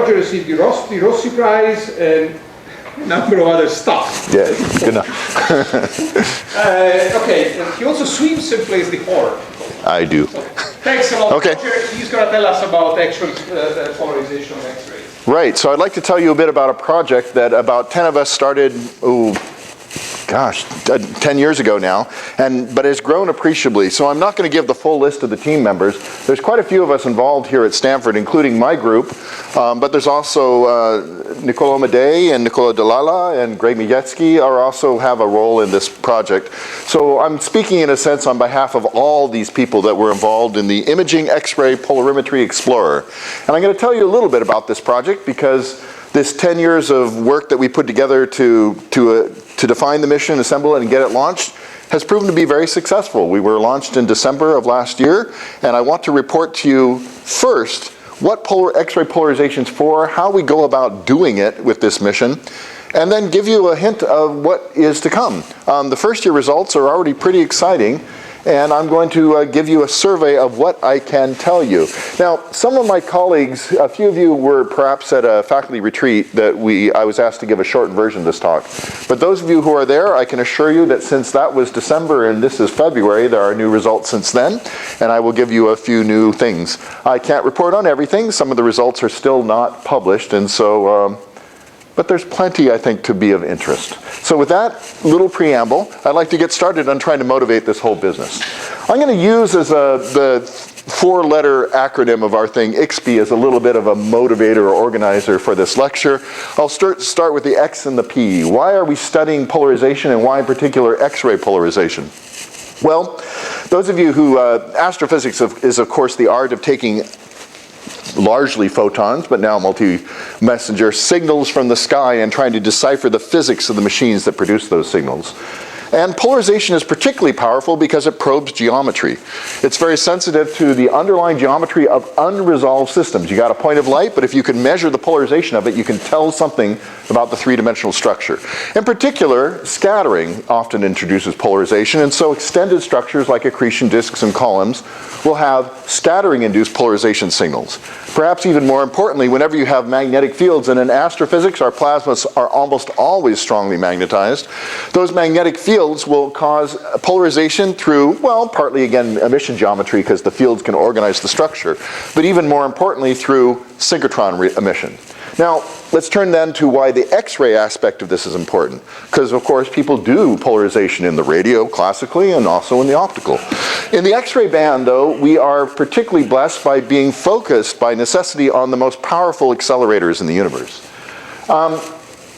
Roger received the Rossi Prize and a number of other stuff. Yeah, genau. Okay, and he also swims and plays the horn. I do. So, thanks a lot, Okay. Roger. He's going to tell us about actual polarization of X-rays. Right, so I'd like to tell you a bit about a project that about 10 of us started, 10 years ago now, but has grown appreciably. So I'm not going to give the full list of the team members. There's quite a few of us involved here at Stanford, including my group, but there's also Nicola Amadei and Nicola Dalala and Greg Mijetsky also have a role in this project. So I'm speaking in a sense on behalf of all these people that were involved in the Imaging X-ray Polarimetry Explorer. And I'm going to tell you a little bit about this project because this 10 years of work that we put together to define the mission, assemble it, and get it launched has proven to be very successful. We were launched in December of last year, and I want to report to you first what X-ray polarization is for, how we go about doing it with this mission, and then give you a hint of what is to come. The first year results are already pretty exciting, and I'm going to give you a survey of what I can tell you. Now, some of my colleagues, a few of you were perhaps at a faculty retreat that I was asked to give a shortened version of this talk. But those of you who are there, I can assure you that since that was December and this is February, there are new results since then, and I will give you a few new things. I can't report on everything. Some of the results are still not published, and so but there's plenty, I think, to be of interest. So with that little preamble, I'd like to get started on trying to motivate this whole business. I'm going to use as the four-letter acronym of our thing, IXPE, as a little bit of a motivator or organizer for this lecture. I'll start with the X and the P. Why are we studying polarization, and why in particular X-ray polarization? Well, those of you who, astrophysics is of course the art of taking largely photons, but now multi-messenger signals from the sky and trying to decipher the physics of the machines that produce those signals. And polarization is particularly powerful because it probes geometry. It's very sensitive to the underlying geometry of unresolved systems. You got a point of light, but if you can measure the polarization of it, you can tell something about the three-dimensional structure. In particular, scattering often introduces polarization, and so extended structures like accretion disks and columns will have scattering-induced polarization signals. Perhaps even more importantly, whenever you have magnetic fields, and in astrophysics, our plasmas are almost always strongly magnetized, those magnetic fields will cause polarization through, well, partly again emission geometry because the fields can organize the structure, but even more importantly through synchrotron emission. Now, let's turn then to why the X-ray aspect of this is important, because of course people do polarization in the radio classically and also in the optical. In the X-ray band though, we are particularly blessed by being focused by necessity on the most powerful accelerators in the universe.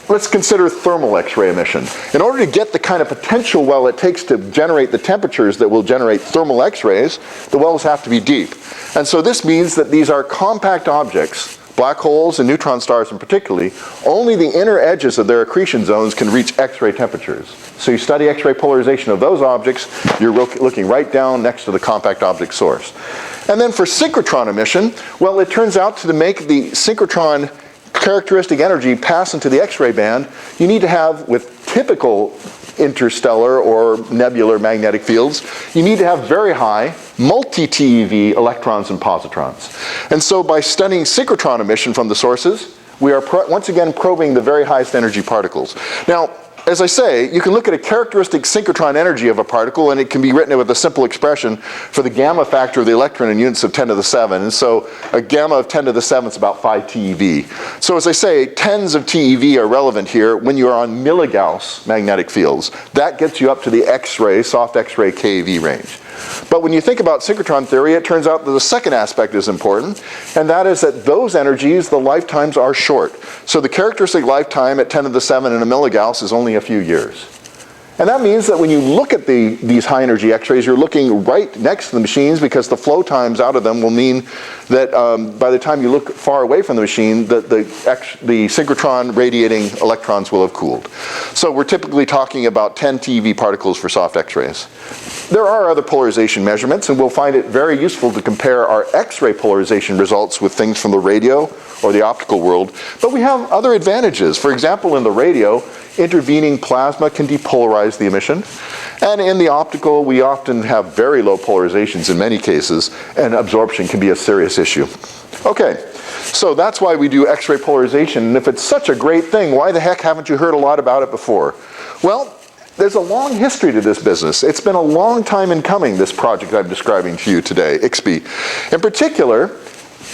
Let's consider thermal X-ray emission. In order to get the kind of potential well it takes to generate the temperatures that will generate thermal X-rays, the wells have to be deep. And so this means that these are compact objects, black holes and neutron stars in particular. Only the inner edges of their accretion zones can reach X-ray temperatures. So you study X-ray polarization of those objects, you're looking right down next to the compact object source. And then for synchrotron emission, well, it turns out to make the synchrotron characteristic energy pass into the X-ray band, you need to have, with typical interstellar or nebular magnetic fields, you need to have very high multi-TeV electrons and positrons. And so by studying synchrotron emission from the sources, we are once again probing the very highest energy particles. Now, as I say, you can look at a characteristic synchrotron energy of a particle, and it can be written with a simple expression for the gamma factor of the electron in units of 10 to the 7. And so a gamma of 10 to the 7 is about 5 TeV. So as I say, tens of TeV are relevant here when you are on milligauss magnetic fields. That gets you up to the X-ray, soft X-ray keV range. But when you think about synchrotron theory, it turns out that the second aspect is important, and that is that those energies, the lifetimes are short. So the characteristic lifetime at 10 to the 7 in a milligauss is only a few years. And that means that when you look at these high energy X-rays, you're looking right next to the machines because the flow times out of them will mean that by the time you look far away from the machine, the synchrotron radiating electrons will have cooled. So we're typically talking about 10 TeV particles for soft X-rays. There are other polarization measurements, and we'll find it very useful to compare our X-ray polarization results with things from the radio or the optical world. But we have other advantages. For example, in the radio, intervening plasma can depolarize the emission. And in the optical, we often have very low polarizations in many cases, and absorption can be a serious issue. Okay, So that's why we do X-ray polarization, and if it's such a great thing, why the heck haven't you heard a lot about it before? Well, there's a long history to this business. It's been a long time in coming, this project I'm describing to you today, IXPE. In particular,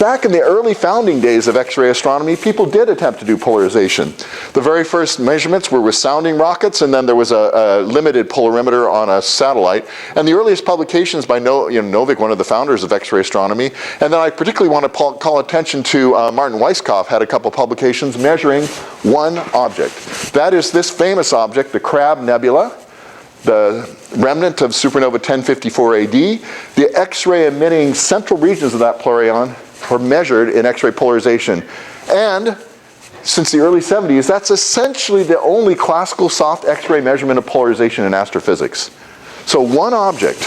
back in the early founding days of X-ray astronomy, people did attempt to do polarization. The very first measurements were with sounding rockets, and then there was a limited polarimeter on a satellite. And the earliest publications by Novik, one of the founders of X-ray astronomy, and then I particularly want to call attention to Martin Weisskopf, had a couple publications measuring one object. That is this famous object, the Crab Nebula, the remnant of supernova 1054 AD. The X-ray emitting central regions of that polarion were measured in X-ray polarization. And since the early 70s, that's essentially the only classical soft X-ray measurement of polarization in astrophysics. So one object,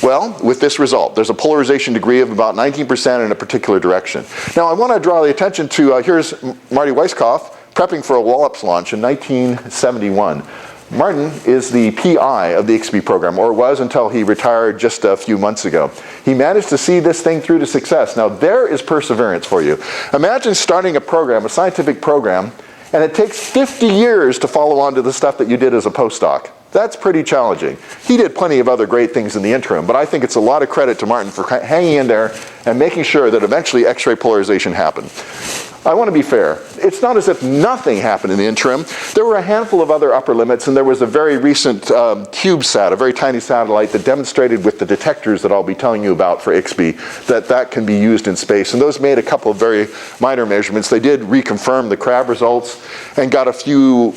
well, with this result, there's a polarization degree of about 19% in a particular direction. Now I want to draw the attention to, here's Marty Weisskopf prepping for a Wallops launch in 1971. Martin is the PI of the IXPE program, or was until he retired just a few months ago. He managed to see this thing through to success. Now there is perseverance for you. Imagine starting a program, a scientific program, and it takes 50 years to follow on to the stuff that you did as a postdoc. That's pretty challenging. He did plenty of other great things in the interim, but I think it's a lot of credit to Martin for hanging in there and making sure that eventually X-ray polarization happened. I want to be fair. It's not as if nothing happened in the interim. There were a handful of other upper limits, and there was a very recent CubeSat, a very tiny satellite that demonstrated with the detectors that I'll be telling you about for IXPE that can be used in space. And those made a couple of very minor measurements. They did reconfirm the Crab results and got a few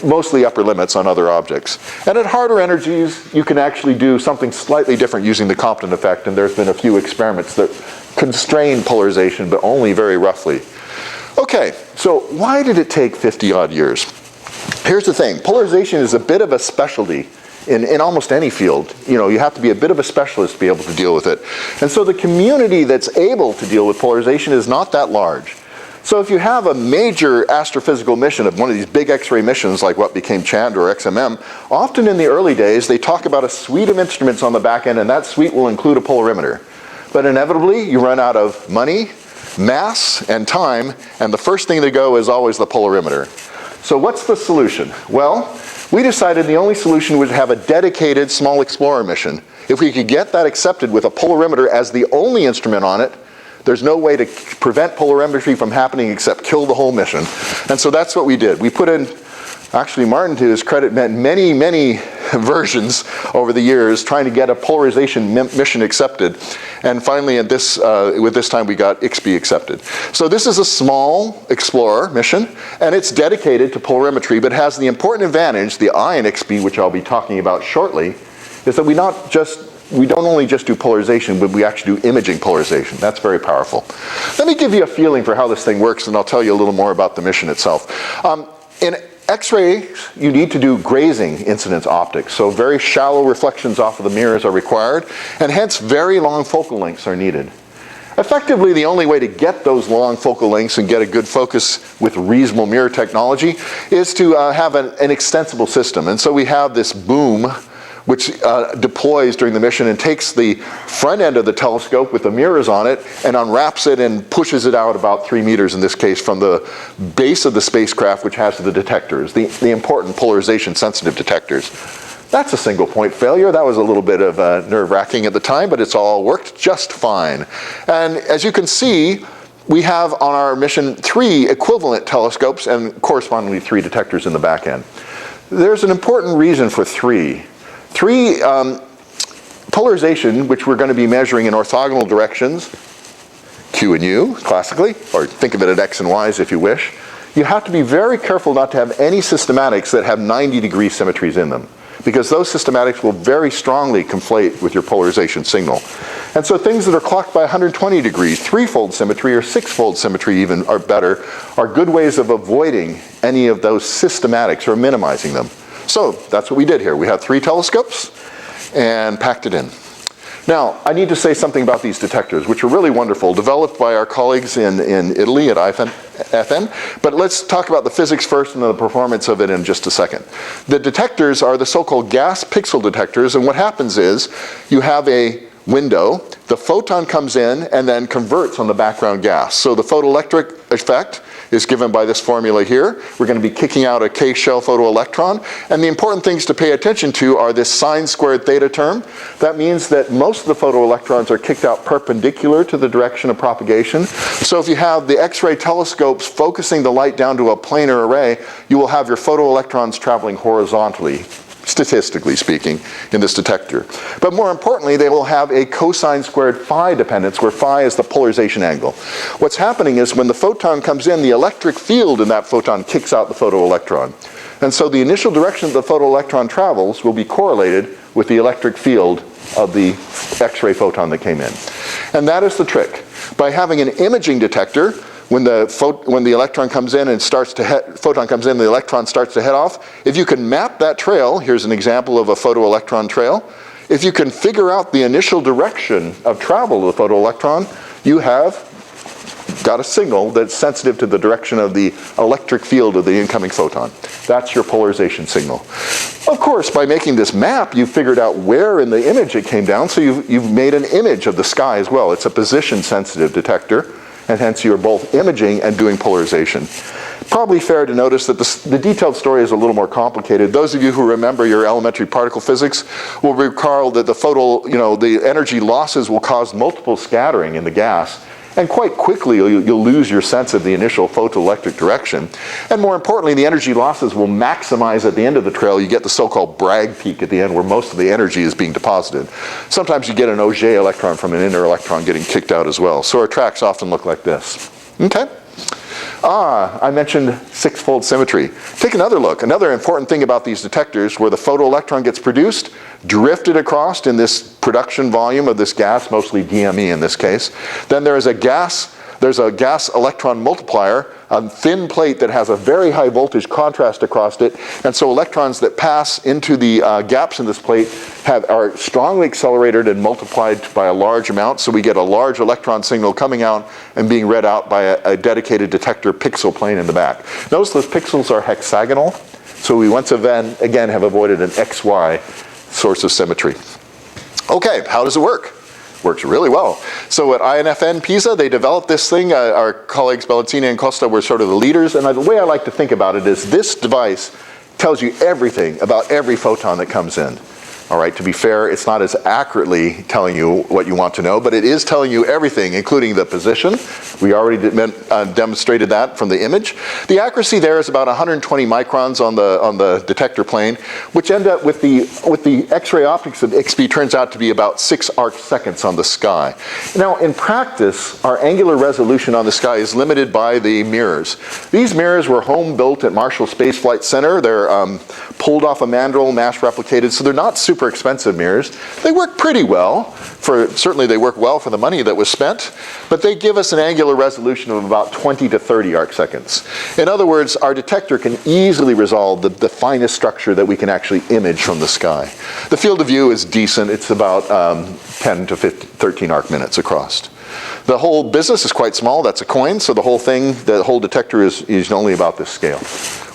mostly upper limits on other objects. And at harder energies, you can actually do something slightly different using the Compton effect, and there's been a few experiments that constrain polarization, but only very roughly. Okay, so why did it take 50 odd years? Here's the thing, polarization is a bit of a specialty in almost any field. You know, you have to be a bit of a specialist to be able to deal with it. And so the community that's able to deal with polarization is not that large. So if you have a major astrophysical mission of one of these big X-ray missions like what became Chandra or XMM, often in the early days they talk about a suite of instruments on the back end, and that suite will include a polarimeter. But inevitably you run out of money, mass, and time, and the first thing to go is always the polarimeter. So what's the solution? Well, we decided the only solution was to have a dedicated small explorer mission. If we could get that accepted with a polarimeter as the only instrument on it, there's no way to prevent polarimetry from happening except kill the whole mission. And so that's what we did. We put in, actually Martin, to his credit, met many, many versions over the years trying to get a polarization mission accepted. And finally with this time we got IXPE accepted. So this is a small explorer mission, and it's dedicated to polarimetry, but has the important advantage, the I in IXPE, which I'll be talking about shortly, is that we don't only just do polarization, but we actually do imaging polarization. That's very powerful. Let me give you a feeling for how this thing works, and I'll tell you a little more about the mission itself. In X-ray, you need to do grazing incidence optics, so very shallow reflections off of the mirrors are required, and hence very long focal lengths are needed. Effectively, the only way to get those long focal lengths and get a good focus with reasonable mirror technology is to have an extensible system. And so we have this boom which deploys during the mission and takes the front end of the telescope with the mirrors on it and unwraps it and pushes it out about 3 meters in this case from the base of the spacecraft, which has the detectors, the important polarization sensitive detectors. That's a single point failure. That was a little bit of nerve-wracking at the time, but it's all worked just fine. And as you can see, we have on our mission 3 equivalent telescopes and correspondingly 3 detectors in the back end. There's an important reason for 3. Polarization, which we're going to be measuring in orthogonal directions, Q and U, classically, or think of it at X and Y's if you wish, you have to be very careful not to have any systematics that have 90-degree symmetries in them, because those systematics will very strongly conflate with your polarization signal. And so things that are clocked by 120 degrees, 3-fold symmetry or 6-fold symmetry even are better, are good ways of avoiding any of those systematics or minimizing them. So that's what we did here. We had 3 telescopes and packed it in. Now, I need to say something about these detectors, which are really wonderful, developed by our colleagues in Italy at IFN. But let's talk about the physics first and the performance of it in just a second. The detectors are the so-called gas pixel detectors, and what happens is you have a window, the photon comes in and then converts on the background gas. So the photoelectric effect is given by this formula here. We're going to be kicking out a K-shell photoelectron. And the important things to pay attention to are this sine squared theta term. That means that most of the photoelectrons are kicked out perpendicular to the direction of propagation. So if you have the X-ray telescopes focusing the light down to a planar array, you will have your photoelectrons traveling horizontally, statistically speaking, in this detector. But more importantly, they will have a cosine squared phi dependence, where phi is the polarization angle. What's happening is when the photon comes in, the electric field in that photon kicks out the photoelectron. And so the initial direction that the photoelectron travels will be correlated with the electric field of the X-ray photon that came in. And that is the trick. By having an imaging detector, when the electron comes in and photon comes in, the electron starts to head off. If you can map that trail, here's an example of a photoelectron trail. If you can figure out the initial direction of travel of the photoelectron, you have got a signal that's sensitive to the direction of the electric field of the incoming photon. That's your polarization signal. Of course, by making this map, you've figured out where in the image it came down, so you've made an image of the sky as well. It's a position-sensitive detector, and hence you're both imaging and doing polarization. Probably fair to notice that the detailed story is a little more complicated. Those of you who remember your elementary particle physics will recall that the energy losses will cause multiple scattering in the gas, and quite quickly you'll lose your sense of the initial photoelectric direction. And more importantly, the energy losses will maximize at the end of the trail. You get the so-called Bragg peak at the end, where most of the energy is being deposited. Sometimes you get an Auger electron from an inner electron getting kicked out as well. So our tracks often look like this. Okay? I mentioned six-fold symmetry. Take another look. Another important thing about these detectors, where the photoelectron gets produced, drifted across in this production volume of this gas, mostly DME in this case. Then there's a gas electron multiplier, a thin plate that has a very high voltage contrast across it, and so electrons that pass into the gaps in this plate are strongly accelerated and multiplied by a large amount, so we get a large electron signal coming out and being read out by a dedicated detector pixel plane in the back. Notice those pixels are hexagonal, so we once again have avoided an XY source of symmetry. Okay, how does it work? Works really well. So at INFN Pisa, they developed this thing. Our colleagues Bellazzini and Costa were sort of the leaders, and the way I like to think about it is this device tells you everything about every photon that comes in. All right, to be fair, it's not as accurately telling you what you want to know, but it is telling you everything, including the position. We already demonstrated that from the image. The accuracy there is about 120 microns on the detector plane, which end up with the X-ray optics of IXPE turns out to be about 6 arc seconds on the sky. Now, in practice, our angular resolution on the sky is limited by the mirrors. These mirrors were home built at Marshall Space Flight Center. They're pulled off a mandrel, mass replicated, so they're not super expensive mirrors. They work pretty well. Certainly they work well for the money that was spent, but they give us an angular resolution of about 20 to 30 arc seconds. In other words, our detector can easily resolve the finest structure that we can actually image from the sky. The field of view is decent. It's about 10 to 13 arc minutes across. The whole business is quite small. That's a coin, so the whole detector is only about this scale.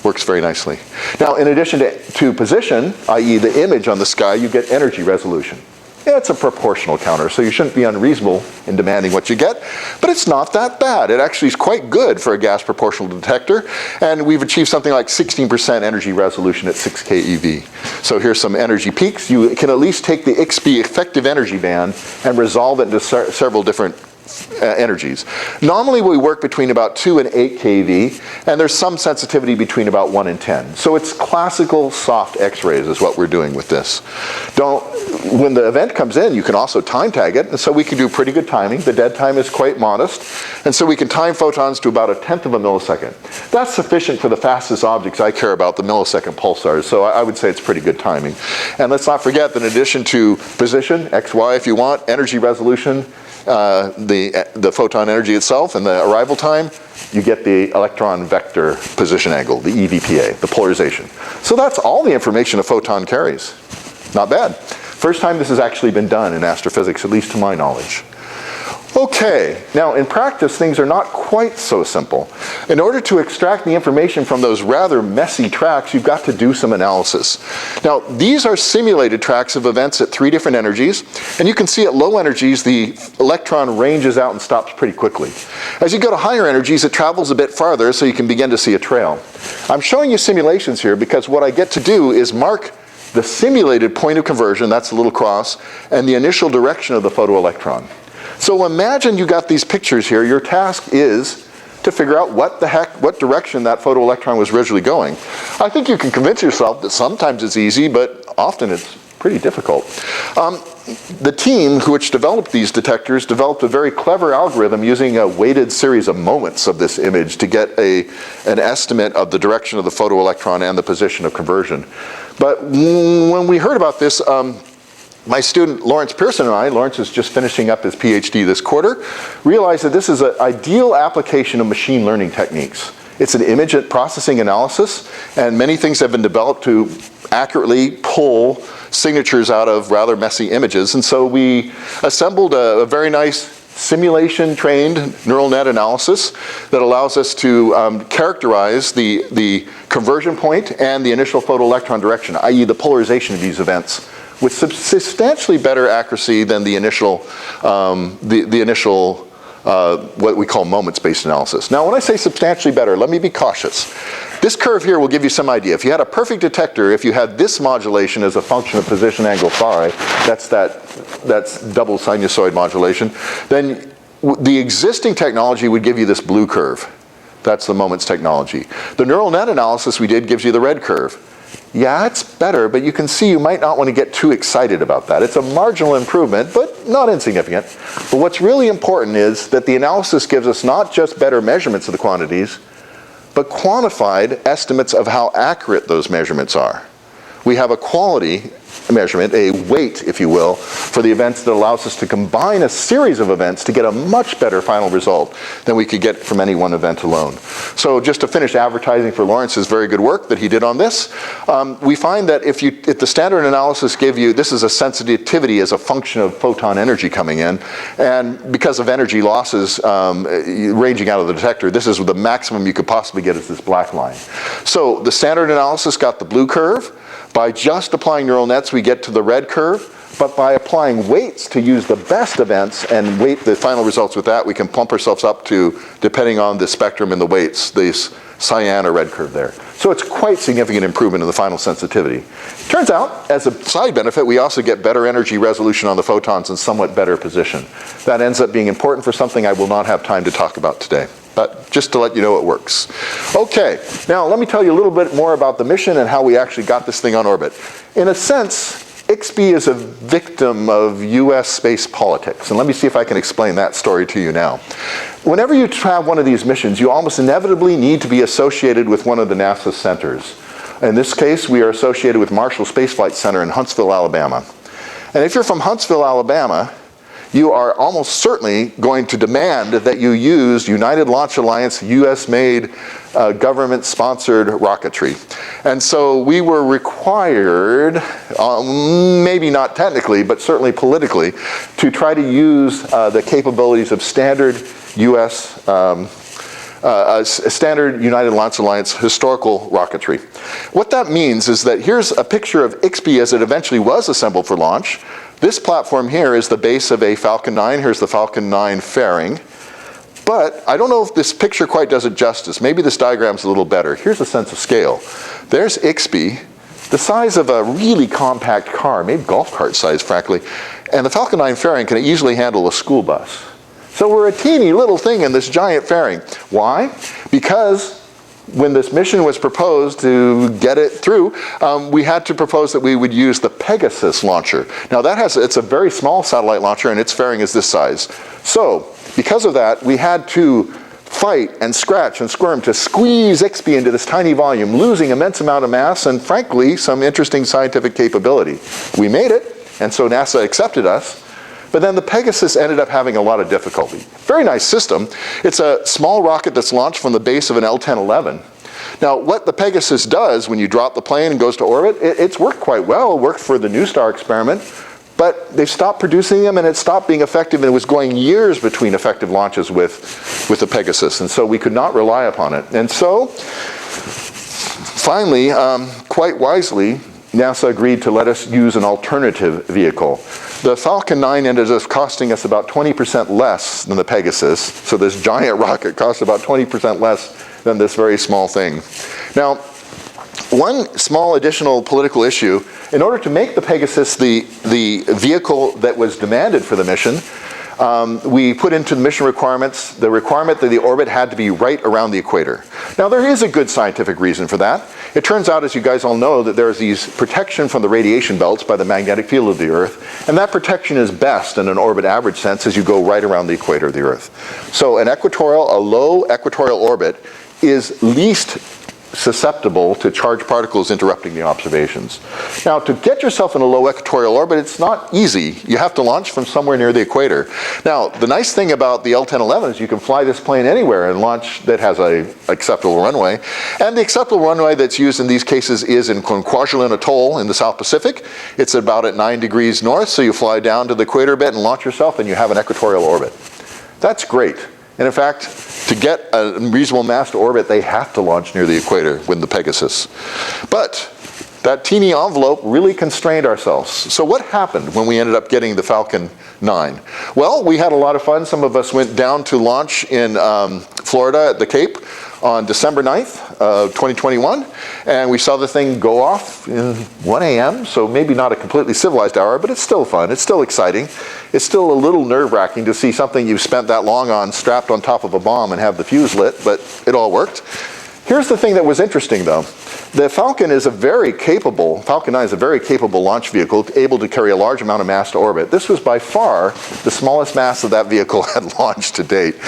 Works very nicely. Now, in addition to position, i.e. the image on the sky, you get energy resolution. Yeah, it's a proportional counter, so you shouldn't be unreasonable in demanding what you get, but it's not that bad. It actually is quite good for a gas proportional detector, and we've achieved something like 16% energy resolution at 6 keV. So here's some energy peaks. You can at least take the IXPE effective energy band and resolve it into several different energies. Normally we work between about 2 and 8 keV, and there's some sensitivity between about 1 and 10. So it's classical soft X-rays is what we're doing with this. When the event comes in, you can also time tag it, and so we can do pretty good timing. The dead time is quite modest, and so we can time photons to about 1/10 of a millisecond. That's sufficient for the fastest objects I care about, the millisecond pulsars, so I would say it's pretty good timing. And let's not forget that in addition to position, XY if you want, energy resolution, the photon energy itself and the arrival time, you get the electron vector position angle, the EVPA, the polarization. So that's all the information a photon carries. Not bad. First time this has actually been done in astrophysics, at least to my knowledge. Okay, now in practice things are not quite so simple. In order to extract the information from those rather messy tracks, you've got to do some analysis. Now these are simulated tracks of events at 3 different energies, and you can see at low energies the electron ranges out and stops pretty quickly. As you go to higher energies it travels a bit farther, so you can begin to see a trail. I'm showing you simulations here because what I get to do is mark the simulated point of conversion, that's the little cross, and the initial direction of the photoelectron. So imagine you got these pictures here. Your task is to figure out what direction that photoelectron was originally going. I think you can convince yourself that sometimes it's easy, but often it's pretty difficult. The team which developed these detectors developed a very clever algorithm using a weighted series of moments of this image to get an estimate of the direction of the photoelectron and the position of conversion. But when we heard about this, my student Lawrence Pearson and I, Lawrence is just finishing up his PhD this quarter, realized that this is an ideal application of machine learning techniques. It's an image processing analysis, and many things have been developed to accurately pull signatures out of rather messy images. And so we assembled a very nice simulation-trained neural net analysis that allows us to characterize the conversion point and the initial photoelectron direction, i.e. the polarization of these events, with substantially better accuracy than the initial, what we call moments-based analysis. Now when I say substantially better, let me be cautious. This curve here will give you some idea. If you had a perfect detector, if you had this modulation as a function of position angle phi, that's double sinusoid modulation, then the existing technology would give you this blue curve. That's the moments technology. The neural net analysis we did gives you the red curve. Yeah, it's better, but you can see you might not want to get too excited about that. It's a marginal improvement, but not insignificant. But what's really important is that the analysis gives us not just better measurements of the quantities, but quantified estimates of how accurate those measurements are. We have a quality measurement, a weight, if you will, for the events that allows us to combine a series of events to get a much better final result than we could get from any one event alone. So just to finish advertising for Lawrence's very good work that he did on this, we find that if the standard analysis gave you, this is a sensitivity as a function of photon energy coming in, and because of energy losses ranging out of the detector, this is the maximum you could possibly get is this black line. So the standard analysis got the blue curve. By just applying neural nets, we get to the red curve, but by applying weights to use the best events and weight the final results with that, we can pump ourselves up to, depending on the spectrum and the weights, this cyan or red curve there. So it's quite significant improvement in the final sensitivity. Turns out, as a side benefit, we also get better energy resolution on the photons and somewhat better position. That ends up being important for something I will not have time to talk about today. But just to let you know it works. Okay, now let me tell you a little bit more about the mission and how we actually got this thing on orbit. In a sense, IXPE is a victim of US space politics, and let me see if I can explain that story to you now. Whenever you have one of these missions, you almost inevitably need to be associated with one of the NASA centers. In this case, we are associated with Marshall Space Flight Center in Huntsville, Alabama. And if you're from Huntsville, Alabama, you are almost certainly going to demand that you use United Launch Alliance, US-made, government-sponsored rocketry. And so we were required, maybe not technically, but certainly politically, to try to use the capabilities of standard US, standard United Launch Alliance historical rocketry. What that means is that here's a picture of IXPE as it eventually was assembled for launch. This platform here is the base of a Falcon 9. Here's the Falcon 9 fairing. But I don't know if this picture quite does it justice. Maybe this diagram's a little better. Here's a sense of scale. There's IXPE, the size of a really compact car, maybe golf cart size, frankly. And the Falcon 9 fairing can easily handle a school bus. So we're a teeny little thing in this giant fairing. Why? Because when this mission was proposed to get it through, we had to propose that we would use the Pegasus launcher. Now it's a very small satellite launcher and its fairing is this size. So because of that, we had to fight and scratch and squirm to squeeze IXPE into this tiny volume, losing immense amount of mass and frankly some interesting scientific capability. We made it, and so NASA accepted us. But then the Pegasus ended up having a lot of difficulty. Very nice system. It's a small rocket that's launched from the base of an L-1011. Now, what the Pegasus does when you drop the plane and goes to orbit, it's worked quite well. It worked for the New Star experiment, but they've stopped producing them and it stopped being effective, and it was going years between effective launches with the Pegasus, and so we could not rely upon it. And so, finally, quite wisely, NASA agreed to let us use an alternative vehicle. The Falcon 9 ended up costing us about 20% less than the Pegasus, so this giant rocket cost about 20% less than this very small thing. Now, one small additional political issue, in order to make the Pegasus the vehicle that was demanded for the mission, we put into the mission requirements the requirement that the orbit had to be right around the equator. Now, there is a good scientific reason for that. It turns out, as you guys all know, that there's these protection from the radiation belts by the magnetic field of the Earth, and that protection is best in an orbit average sense as you go right around the equator of the Earth. So a low equatorial orbit is least susceptible to charged particles interrupting the observations. Now, to get yourself in a low equatorial orbit, it's not easy. You have to launch from somewhere near the equator. Now, the nice thing about the L-1011 is you can fly this plane anywhere and launch that has an acceptable runway. And the acceptable runway that's used in these cases is in Kwajalein Atoll in the South Pacific. It's about at 9 degrees north, so you fly down to the equator a bit and launch yourself, and you have an equatorial orbit. That's great. And in fact, to get a reasonable mass to orbit, they have to launch near the equator with the Pegasus. But that teeny envelope really constrained ourselves. So what happened when we ended up getting the Falcon 9? Well, we had a lot of fun. Some of us went down to launch in Florida at the Cape on December 9th, 2021, and we saw the thing go off in 1 a.m., so maybe not a completely civilized hour, but it's still fun, it's still exciting. It's still a little nerve-wracking to see something you've spent that long on strapped on top of a bomb and have the fuse lit, but it all worked. Here's the thing that was interesting though. The Falcon 9 is a very capable launch vehicle, able to carry a large amount of mass to orbit. This was by far the smallest mass that vehicle had launched to date.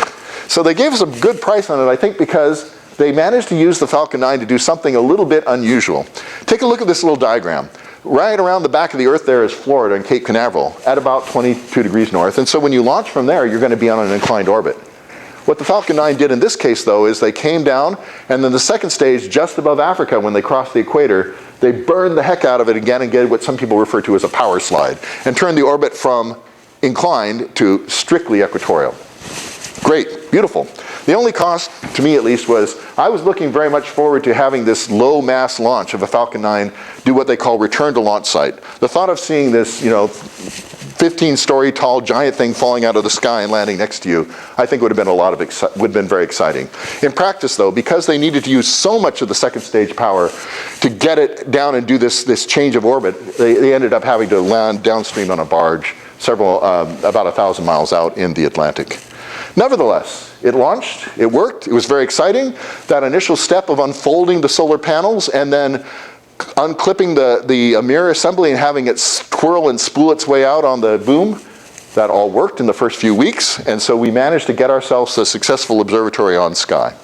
So they gave us a good price on it, I think, because they managed to use the Falcon 9 to do something a little bit unusual. Take a look at this little diagram. Right around the back of the Earth there is Florida and Cape Canaveral at about 22 degrees north. And so when you launch from there, you're going to be on an inclined orbit. What the Falcon 9 did in this case, though, is they came down, and then the second stage, just above Africa, when they crossed the equator, they burned the heck out of it again and did what some people refer to as a power slide, and turned the orbit from inclined to strictly equatorial. Great, beautiful. The only cost, to me at least, was I was looking very much forward to having this low mass launch of a Falcon 9 do what they call return to launch site. The thought of seeing this, 15-story tall giant thing falling out of the sky and landing next to you, I think would have been very exciting. In practice, though, because they needed to use so much of the second stage power to get it down and do this change of orbit, they ended up having to land downstream on a barge about 1,000 miles out in the Atlantic. Nevertheless, it launched, it worked, it was very exciting. That initial step of unfolding the solar panels and then unclipping the mirror assembly and having it twirl and spool its way out on the boom, that all worked in the first few weeks, and so we managed to get ourselves a successful observatory on Sky.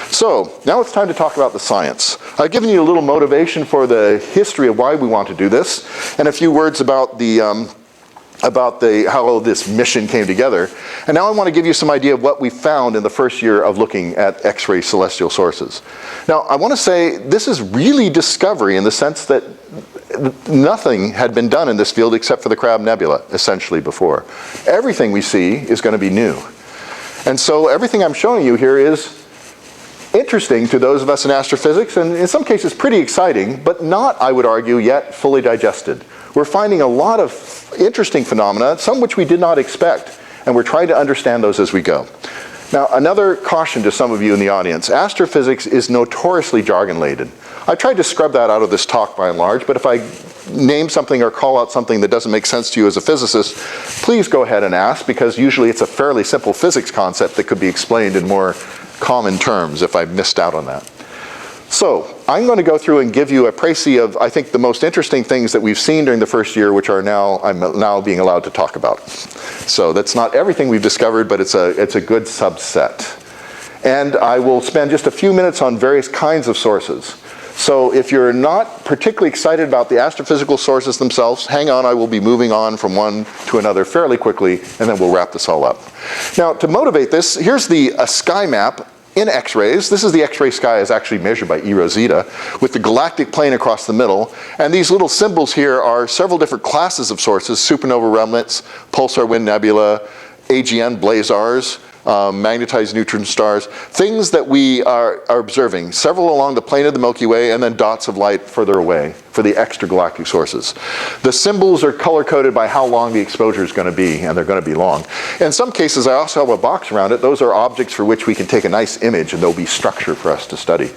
So, now it's time to talk about the science. I've given you a little motivation for the history of why we want to do this, and a few words about how this mission came together. And now I want to give you some idea of what we found in the first year of looking at X-ray celestial sources. Now, I want to say this is really discovery in the sense that nothing had been done in this field except for the Crab Nebula, essentially, before. Everything we see is going to be new. And so everything I'm showing you here is interesting to those of us in astrophysics, and in some cases pretty exciting, but not, I would argue, yet fully digested. We're finding a lot of interesting phenomena, some which we did not expect, and we're trying to understand those as we go. Now, another caution to some of you in the audience. Astrophysics is notoriously jargon-laden. I tried to scrub that out of this talk by and large, but if I name something or call out something that doesn't make sense to you as a physicist, please go ahead and ask, because usually it's a fairly simple physics concept that could be explained in more common terms if I missed out on that. So, I'm going to go through and give you a précis of, I think, the most interesting things that we've seen during the first year, which I'm now being allowed to talk about. So that's not everything we've discovered, but it's a good subset. And I will spend just a few minutes on various kinds of sources. So if you're not particularly excited about the astrophysical sources themselves, hang on, I will be moving on from one to another fairly quickly, and then we'll wrap this all up. Now, to motivate this, here's a sky map in X-rays. This is the X-ray sky as actually measured by E Rosita, with the galactic plane across the middle. And these little symbols here are several different classes of sources: supernova remnants, pulsar wind nebula, AGN blazars, magnetized neutron stars, things that we are observing, several along the plane of the Milky Way, and then dots of light further away for the extragalactic sources. The symbols are color-coded by how long the exposure is going to be, and they're going to be long. In some cases, I also have a box around it. Those are objects for which we can take a nice image, and there'll be structure for us to study.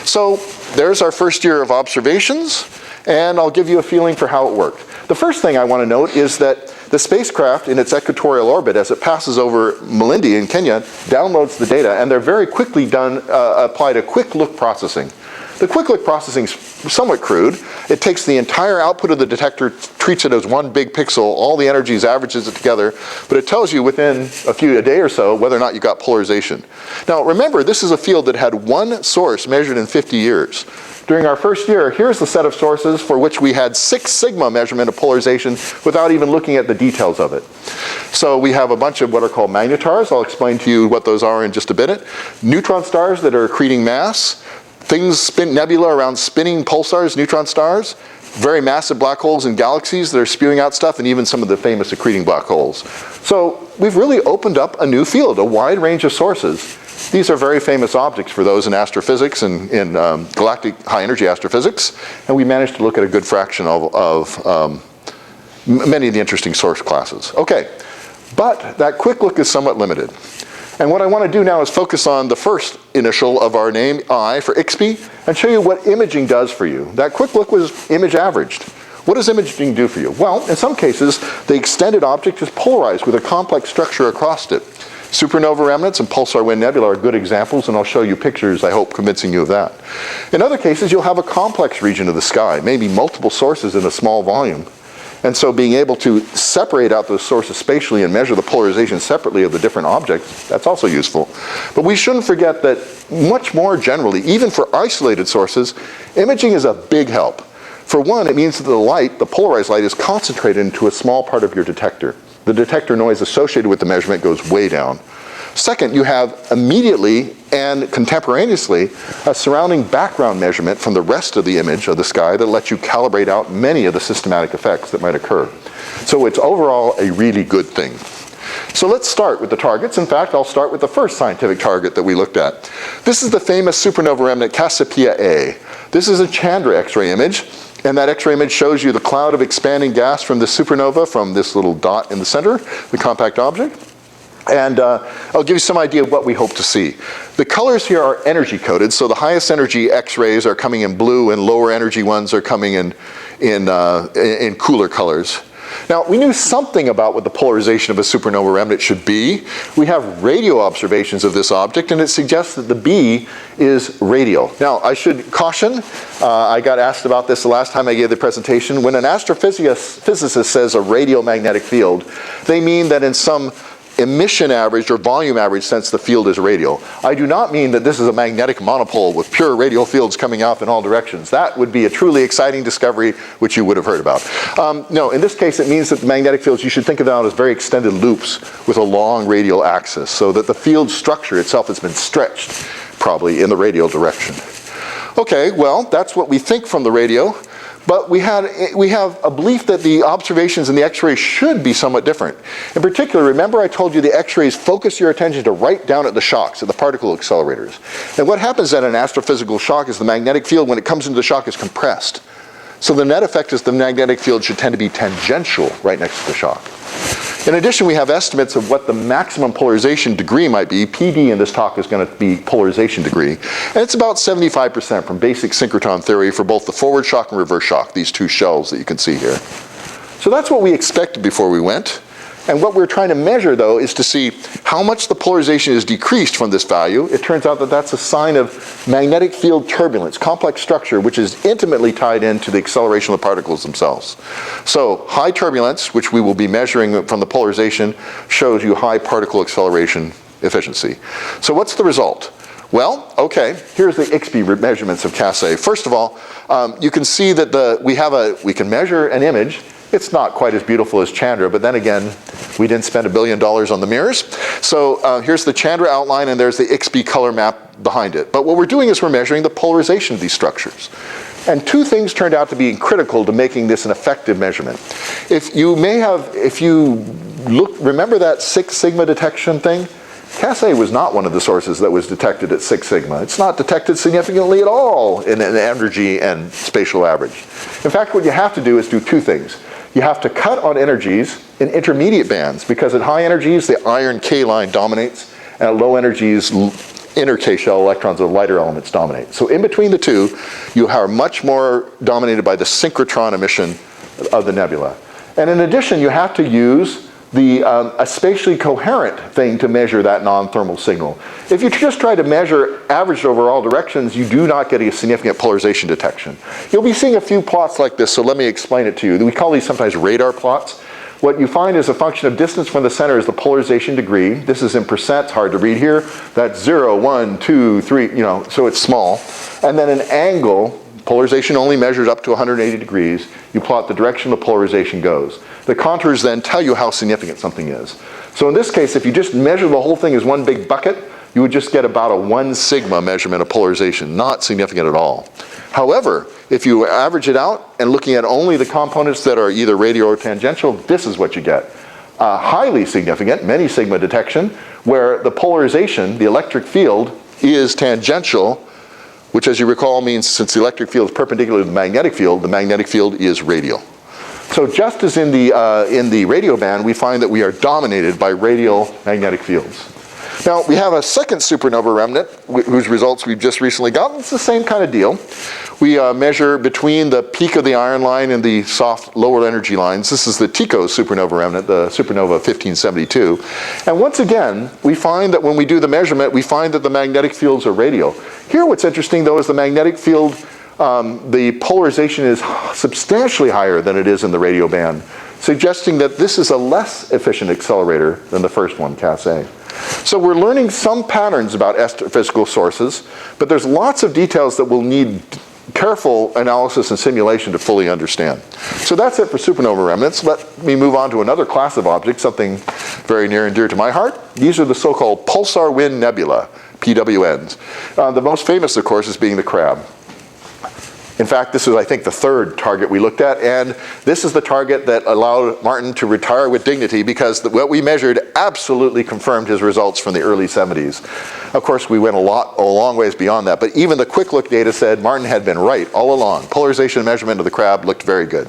So there's our first year of observations, and I'll give you a feeling for how it worked. The first thing I want to note is that the spacecraft in its equatorial orbit, as it passes over Malindi in Kenya, downloads the data, and they're very quickly applied a quick look processing. The quick look processing is somewhat crude. It takes the entire output of the detector, treats it as one big pixel, all the energies, averages it together, but it tells you within a day or so whether or not you got polarization. Now remember, this is a field that had one source measured in 50 years. During our first year, here's the set of sources for which we had 6 sigma measurement of polarization without even looking at the details of it. So we have a bunch of what are called magnetars. I'll explain to you what those are in just a minute. Neutron stars that are accreting mass. Things spin nebula around spinning pulsars, neutron stars. Very massive black holes and galaxies that are spewing out stuff, and even some of the famous accreting black holes. So we've really opened up a new field, a wide range of sources. These are very famous objects for those in astrophysics and in galactic high-energy astrophysics, and we managed to look at a good fraction of many of the interesting source classes. Okay, but that quick look is somewhat limited. And what I want to do now is focus on the first initial of our name, I, for IXPE, and show you what imaging does for you. That quick look was image averaged. What does imaging do for you? Well, in some cases, the extended object is polarized with a complex structure across it. Supernova remnants and pulsar wind nebula are good examples, and I'll show you pictures, I hope, convincing you of that. In other cases, you'll have a complex region of the sky, maybe multiple sources in a small volume. And so being able to separate out those sources spatially and measure the polarization separately of the different objects, that's also useful. But we shouldn't forget that much more generally, even for isolated sources, imaging is a big help. For one, it means that the light, the polarized light, is concentrated into a small part of your detector. The detector noise associated with the measurement goes way down. Second, you have immediately and contemporaneously a surrounding background measurement from the rest of the image of the sky that lets you calibrate out many of the systematic effects that might occur. So it's overall a really good thing. So let's start with the targets. In fact, I'll start with the first scientific target that we looked at. This is the famous supernova remnant Cassiopeia A. This is a Chandra X-ray image. And that X-ray image shows you the cloud of expanding gas from the supernova, from this little dot in the center, the compact object. And I'll give you some idea of what we hope to see. The colors here are energy coded, so the highest energy X-rays are coming in blue and lower energy ones are coming in cooler colors. Now, we knew something about what the polarization of a supernova remnant should be. We have radio observations of this object, and it suggests that the B is radial. Now, I should caution, I got asked about this the last time I gave the presentation. When an astrophysicist says a radial magnetic field, they mean that in some emission average or volume average sense the field is radial. I do not mean that this is a magnetic monopole with pure radial fields coming off in all directions. That would be a truly exciting discovery which you would have heard about. No, in this case it means that the magnetic fields, you should think of them as very extended loops with a long radial axis, so that the field structure itself has been stretched probably in the radial direction. Okay, well, that's what we think from the radio. But we have a belief that the observations in the X-rays should be somewhat different. In particular, remember I told you the X-rays focus your attention to right down at the shocks, at the particle accelerators. And what happens at an astrophysical shock is the magnetic field, when it comes into the shock, is compressed. So the net effect is the magnetic field should tend to be tangential right next to the shock. In addition, we have estimates of what the maximum polarization degree might be. PD in this talk is going to be polarization degree. And it's about 75% from basic synchrotron theory for both the forward shock and reverse shock, these two shells that you can see here. So that's what we expected before we went. And what we're trying to measure, though, is to see how much the polarization is decreased from this value. It turns out that that's a sign of magnetic field turbulence, complex structure, which is intimately tied into the acceleration of the particles themselves. So high turbulence, which we will be measuring from the polarization, shows you high particle acceleration efficiency. So what's the result? Well, okay, here's the IXPE measurements of Cas A. First of all, you can see that we can measure an image. It's not quite as beautiful as Chandra, but then again, we didn't spend $1 billion on the mirrors. So here's the Chandra outline, and there's the IXPE color map behind it. But what we're doing is we're measuring the polarization of these structures. And two things turned out to be critical to making this an effective measurement. Remember that 6 sigma detection thing? Cas-A was not one of the sources that was detected at 6 sigma. It's not detected significantly at all in an energy and spatial average. In fact, what you have to do is do two things. You have to cut on energies in intermediate bands, because at high energies, the iron K line dominates, and at low energies, inner K shell electrons of lighter elements dominate. So in between the two, you are much more dominated by the synchrotron emission of the nebula. And in addition, you have to use a spatially coherent thing to measure that non-thermal signal. If you just try to measure averaged over all directions, you do not get a significant polarization detection. You'll be seeing a few plots like this, so let me explain it to you. We call these sometimes radar plots. What you find is a function of distance from the center is the polarization degree. This is in percent, hard to read here. That's 0, 1, 2, 3, so it's small. And then an angle, polarization only measures up to 180 degrees. You plot the direction the polarization goes. The contours then tell you how significant something is. So in this case, if you just measure the whole thing as one big bucket, you would just get about a 1 sigma measurement of polarization, not significant at all. However, if you average it out and looking at only the components that are either radial or tangential, this is what you get. Highly significant, many sigma detection, where the polarization, the electric field, is tangential, which as you recall means since the electric field is perpendicular to the magnetic field is radial. So just as in the radio band, we find that we are dominated by radial magnetic fields. Now, we have a second supernova remnant, whose results we've just recently gotten. It's the same kind of deal. We measure between the peak of the iron line and the soft lower energy lines. This is the Tycho supernova remnant, the supernova 1572. And once again, we find that when we do the measurement, we find that the magnetic fields are radial. Here what's interesting though is the magnetic field, the polarization is substantially higher than it is in the radio band, suggesting that this is a less efficient accelerator than the first one, Cas-A. So we're learning some patterns about astrophysical sources, but there's lots of details that will need careful analysis and simulation to fully understand. So that's it for supernova remnants. Let me move on to another class of objects, something very near and dear to my heart. These are the so-called pulsar wind nebula, PWNs. The most famous, of course, is being the crab. In fact, this is, I think, the third target we looked at, and this is the target that allowed Martin to retire with dignity because what we measured absolutely confirmed his results from the early 70s. Of course, we went a long ways beyond that, but even the quick look data said Martin had been right all along. Polarization measurement of the crab looked very good.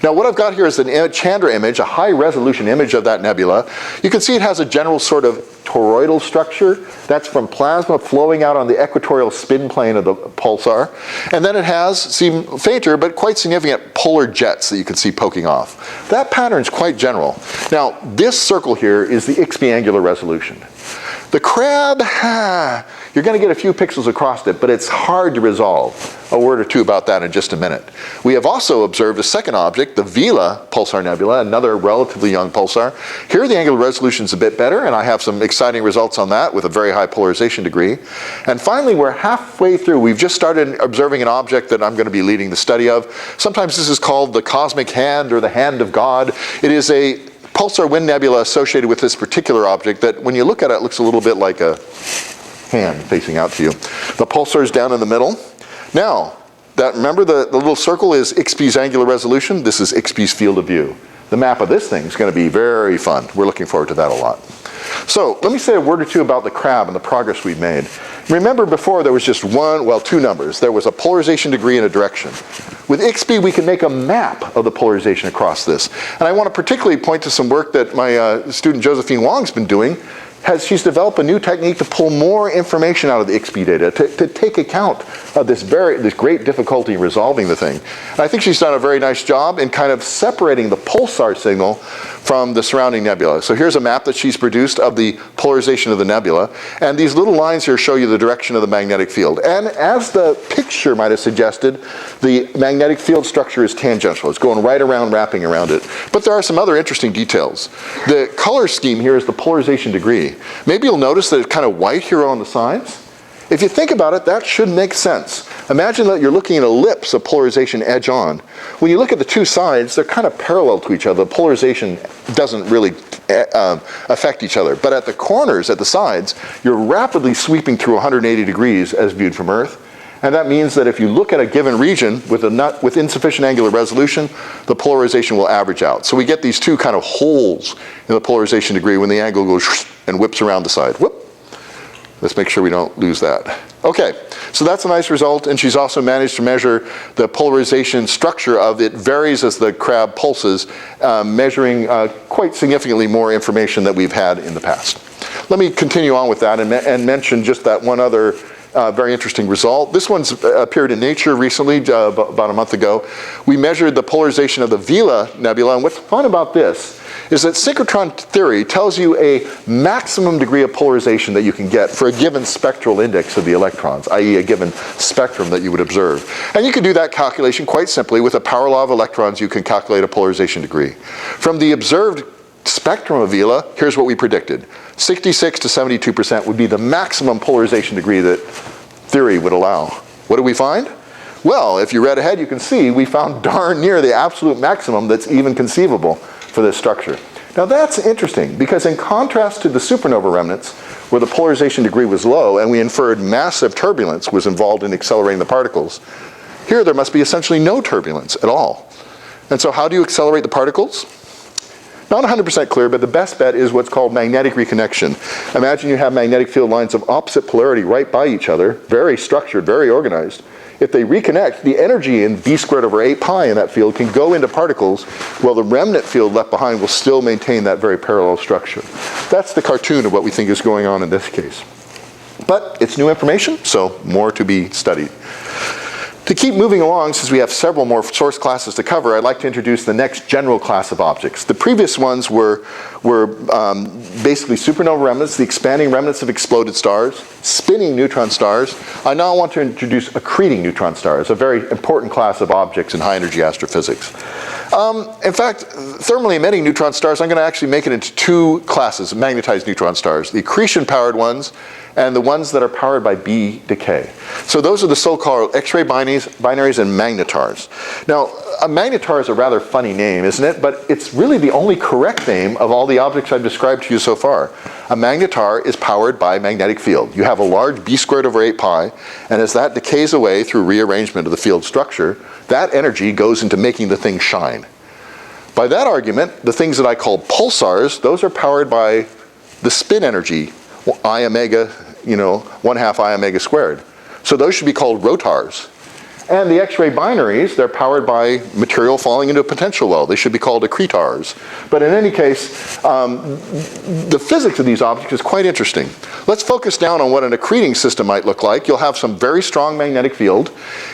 Now, what I've got here is a Chandra image, a high-resolution image of that nebula. You can see it has a general sort of toroidal structure. That's from plasma flowing out on the equatorial spin plane of the pulsar. And then it has, seem fainter, but quite significant polar jets that you can see poking off. That pattern is quite general. Now, this circle here is the IXPE angular resolution. The crab, you're going to get a few pixels across it, but it's hard to resolve. A word or two about that in just a minute. We have also observed a second object, the Vela pulsar nebula, another relatively young pulsar. Here the angular resolution is a bit better, and I have some exciting results on that with a very high polarization degree. And finally, we're halfway through. We've just started observing an object that I'm going to be leading the study of. Sometimes this is called the cosmic hand or the hand of God. It is a pulsar wind nebula associated with this particular object that when you look at it, looks a little bit like a hand facing out to you. The pulsar is down in the middle. Now, remember the little circle is IXPE's angular resolution. This is IXPE's field of view. The map of this thing is going to be very fun. We're looking forward to that a lot. So let me say a word or two about the crab and the progress we've made. Remember before there was just two numbers. There was a polarization degree and a direction. With IXPE we can make a map of the polarization across this. And I want to particularly point to some work that my student Josephine Wong's been doing. She's developed a new technique to pull more information out of the IXPE data, to take account of this great difficulty in resolving the thing. And I think she's done a very nice job in kind of separating the pulsar signal from the surrounding nebula. So here's a map that she's produced of the polarization of the nebula. And these little lines here show you the direction of the magnetic field. And as the picture might have suggested, the magnetic field structure is tangential. It's going right around, wrapping around it. But there are some other interesting details. The color scheme here is the polarization degree. Maybe you'll notice that it's kind of white here on the sides. If you think about it, that should make sense. Imagine that you're looking at an ellipse of polarization edge on. When you look at the two sides, they're kind of parallel to each other. The polarization doesn't really affect each other. But at the corners, at the sides, you're rapidly sweeping through 180 degrees as viewed from Earth. And that means that if you look at a given region with insufficient angular resolution, the polarization will average out. So we get these two kind of holes in the polarization degree when the angle goes and whips around the side. Whoop. Let's make sure we don't lose that. Okay, so that's a nice result, and she's also managed to measure the polarization structure of it varies as the crab pulses, measuring quite significantly more information that we've had in the past. Let me continue on with that and mention just that one other very interesting result. This one's appeared in Nature recently, about a month ago. We measured the polarization of the Vela Nebula, and what's fun about this is that synchrotron theory tells you a maximum degree of polarization that you can get for a given spectral index of the electrons, i.e. a given spectrum that you would observe. And you can do that calculation quite simply. With a power law of electrons, you can calculate a polarization degree. From the observed spectrum of Vela, here's what we predicted. 66 to 72% would be the maximum polarization degree that theory would allow. What did we find? Well, if you read ahead, you can see we found darn near the absolute maximum that's even conceivable for this structure. Now that's interesting, because in contrast to the supernova remnants, where the polarization degree was low and we inferred massive turbulence was involved in accelerating the particles, here there must be essentially no turbulence at all. And so how do you accelerate the particles? Not 100% clear, but the best bet is what's called magnetic reconnection. Imagine you have magnetic field lines of opposite polarity right by each other, very structured, very organized. If they reconnect, the energy in b squared over 8 pi in that field can go into particles, while the remnant field left behind will still maintain that very parallel structure. That's the cartoon of what we think is going on in this case. But it's new information, so more to be studied. To keep moving along, since we have several more source classes to cover, I'd like to introduce the next general class of objects. The previous ones were basically supernova remnants, the expanding remnants of exploded stars, spinning neutron stars. I now want to introduce accreting neutron stars, a very important class of objects in high energy astrophysics. In fact, thermally emitting neutron stars, I'm going to actually make it into two classes of magnetized neutron stars, the accretion powered ones and the ones that are powered by B decay. So those are the so-called X-ray binaries and magnetars. Now, a magnetar is a rather funny name, isn't it? But it's really the only correct name of all the objects I've described to you so far. A magnetar is powered by a magnetic field. You have a large b squared over 8 pi, and as that decays away through rearrangement of the field structure, that energy goes into making the thing shine. By that argument, the things that I call pulsars, those are powered by the spin energy, I omega, 1/2 I omega squared. So those should be called rotars. And the X-ray binaries, they're powered by material falling into a potential well. They should be called accretars. But in any case, the physics of these objects is quite interesting. Let's focus down on what an accreting system might look like. You'll have some very strong magnetic field.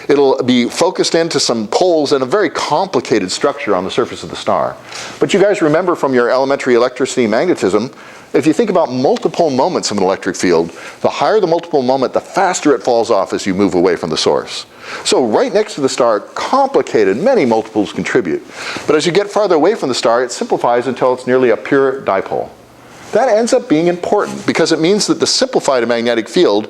It'll be focused into some poles and a very complicated structure on the surface of the star. But you guys remember from your elementary electricity magnetism, if you think about multiple moments of an electric field, the higher the multiple moment, the faster it falls off as you move away from the source. So right next to the star, complicated, many multiples contribute. But as you get farther away from the star, it simplifies until it's nearly a pure dipole. That ends up being important because it means that the simplified magnetic field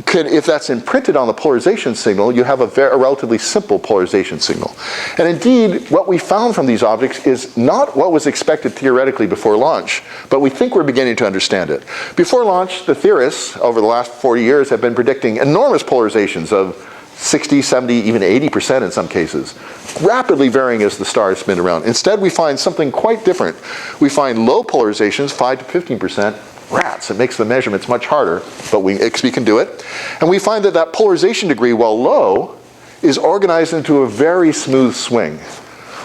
could, if that's imprinted on the polarization signal, you have a relatively simple polarization signal. And indeed, what we found from these objects is not what was expected theoretically before launch, but we think we're beginning to understand it. Before launch, the theorists over the last 40 years have been predicting enormous polarizations of 60, 70, even 80% in some cases, rapidly varying as the stars spin around. Instead, we find something quite different. We find low polarizations, 5 to 15%, rats. It makes the measurements much harder, but IXPE can do it. And we find that that polarization degree, while low, is organized into a very smooth swing.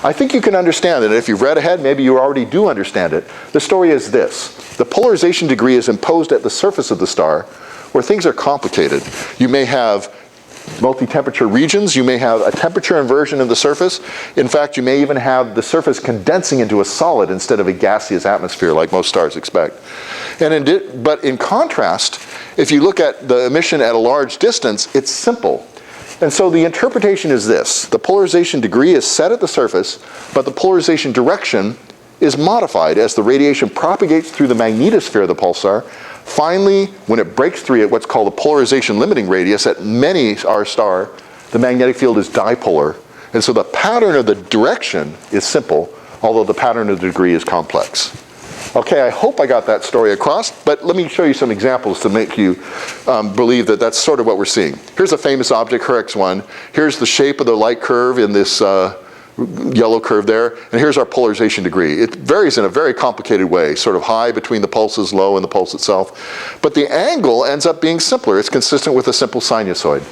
I think you can understand it. If you've read ahead, maybe you already do understand it. The story is this. The polarization degree is imposed at the surface of the star, where things are complicated. You may have multi-temperature regions, you may have a temperature inversion of the surface. In fact, you may even have the surface condensing into a solid instead of a gaseous atmosphere like most stars expect. But in contrast, if you look at the emission at a large distance, it's simple. And so the interpretation is this. The polarization degree is set at the surface, but the polarization direction is modified as the radiation propagates through the magnetosphere of the pulsar, Finally, when it breaks through at what's called a polarization limiting radius at many R star, the magnetic field is dipolar. And so the pattern of the direction is simple, although the pattern of the degree is complex. Okay, I hope I got that story across, but let me show you some examples to make you believe that that's sort of what we're seeing. Here's a famous object, HERX-1. Here's the shape of the light curve in this yellow curve there, and here's our polarization degree. It varies in a very complicated way, sort of high between the pulses, low in the pulse itself. But the angle ends up being simpler. It's consistent with a simple sinusoid.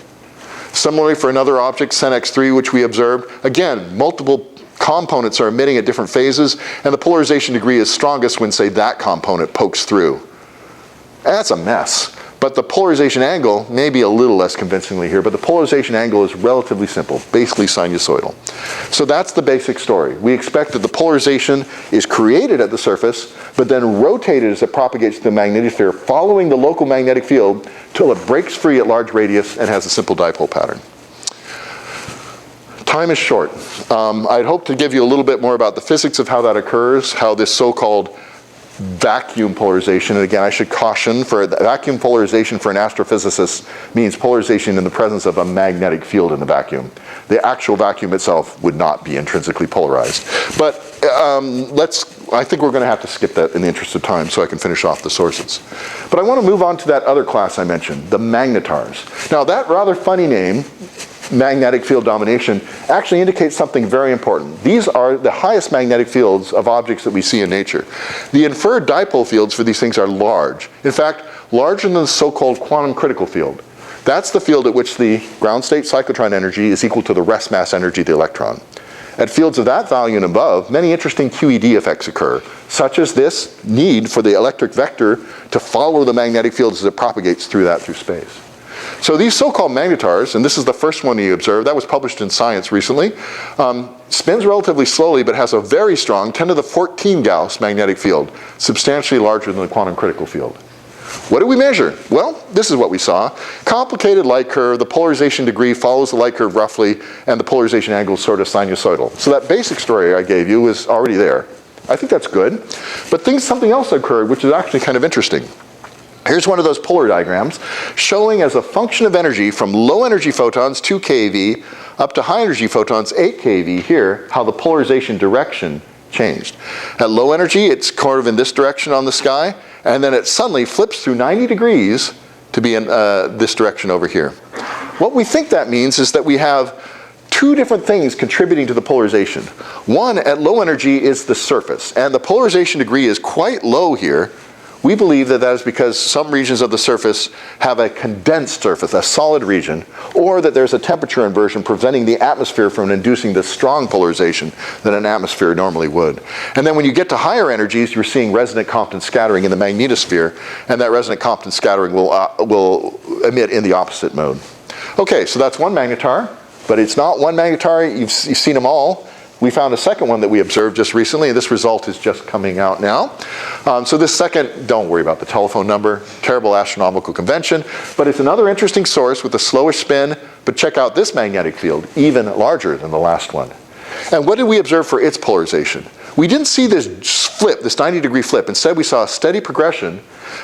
Similarly, for another object, CENX-3, which we observed, again, multiple components are emitting at different phases, and the polarization degree is strongest when, say, that component pokes through. That's a mess. But the polarization angle may be a little less convincingly here, but the polarization angle is relatively simple, basically sinusoidal. So that's the basic story. We expect that the polarization is created at the surface, but then rotated as it propagates to the magnetosphere, following the local magnetic field till it breaks free at large radius and has a simple dipole pattern. Time is short. I'd hope to give you a little bit more about the physics of how that occurs, how this so-called vacuum polarization, and again I should caution, for vacuum polarization for an astrophysicist means polarization in the presence of a magnetic field in the vacuum. The actual vacuum itself would not be intrinsically polarized. But I think we're going to have to skip that in the interest of time so I can finish off the sources. But I want to move on to that other class I mentioned, the magnetars. Now that rather funny name, magnetic field domination, actually indicates something very important. These are the highest magnetic fields of objects that we see in nature. The inferred dipole fields for these things are large. In fact, larger than the so-called quantum critical field. That's the field at which the ground state cyclotron energy is equal to the rest mass energy of the electron. At fields of that value and above, many interesting QED effects occur, such as this need for the electric vector to follow the magnetic field as it propagates through space. So these so-called magnetars, and this is the first one you observed, that was published in Science recently, spins relatively slowly but has a very strong 10 to the 14 Gauss magnetic field, substantially larger than the quantum critical field. What do we measure? Well, this is what we saw. Complicated light curve, the polarization degree follows the light curve roughly, and the polarization angle is sort of sinusoidal. So that basic story I gave you is already there. I think that's good. But something else occurred which is actually kind of interesting. Here's one of those polar diagrams showing as a function of energy from low energy photons 2 keV up to high energy photons 8 keV here, how the polarization direction changed. At low energy it's kind of in this direction on the sky, and then it suddenly flips through 90 degrees to be in this direction over here. What we think that means is that we have two different things contributing to the polarization. One, at low energy, is the surface, and the polarization degree is quite low here. We believe that is because some regions of the surface have a condensed surface, a solid region, or that there's a temperature inversion preventing the atmosphere from inducing the strong polarization that an atmosphere normally would. And then when you get to higher energies, you're seeing resonant Compton scattering in the magnetosphere, and that resonant Compton scattering will emit in the opposite mode. Okay, so that's one magnetar, but it's not one magnetar, you've seen them all. We found a second one that we observed just recently, and this result is just coming out now. So this second, don't worry about the telephone number, terrible astronomical convention, but it's another interesting source with a slower spin, but check out this magnetic field, even larger than the last one. And what did we observe for its polarization? We didn't see this flip, this 90-degree flip. Instead, we saw a steady progression,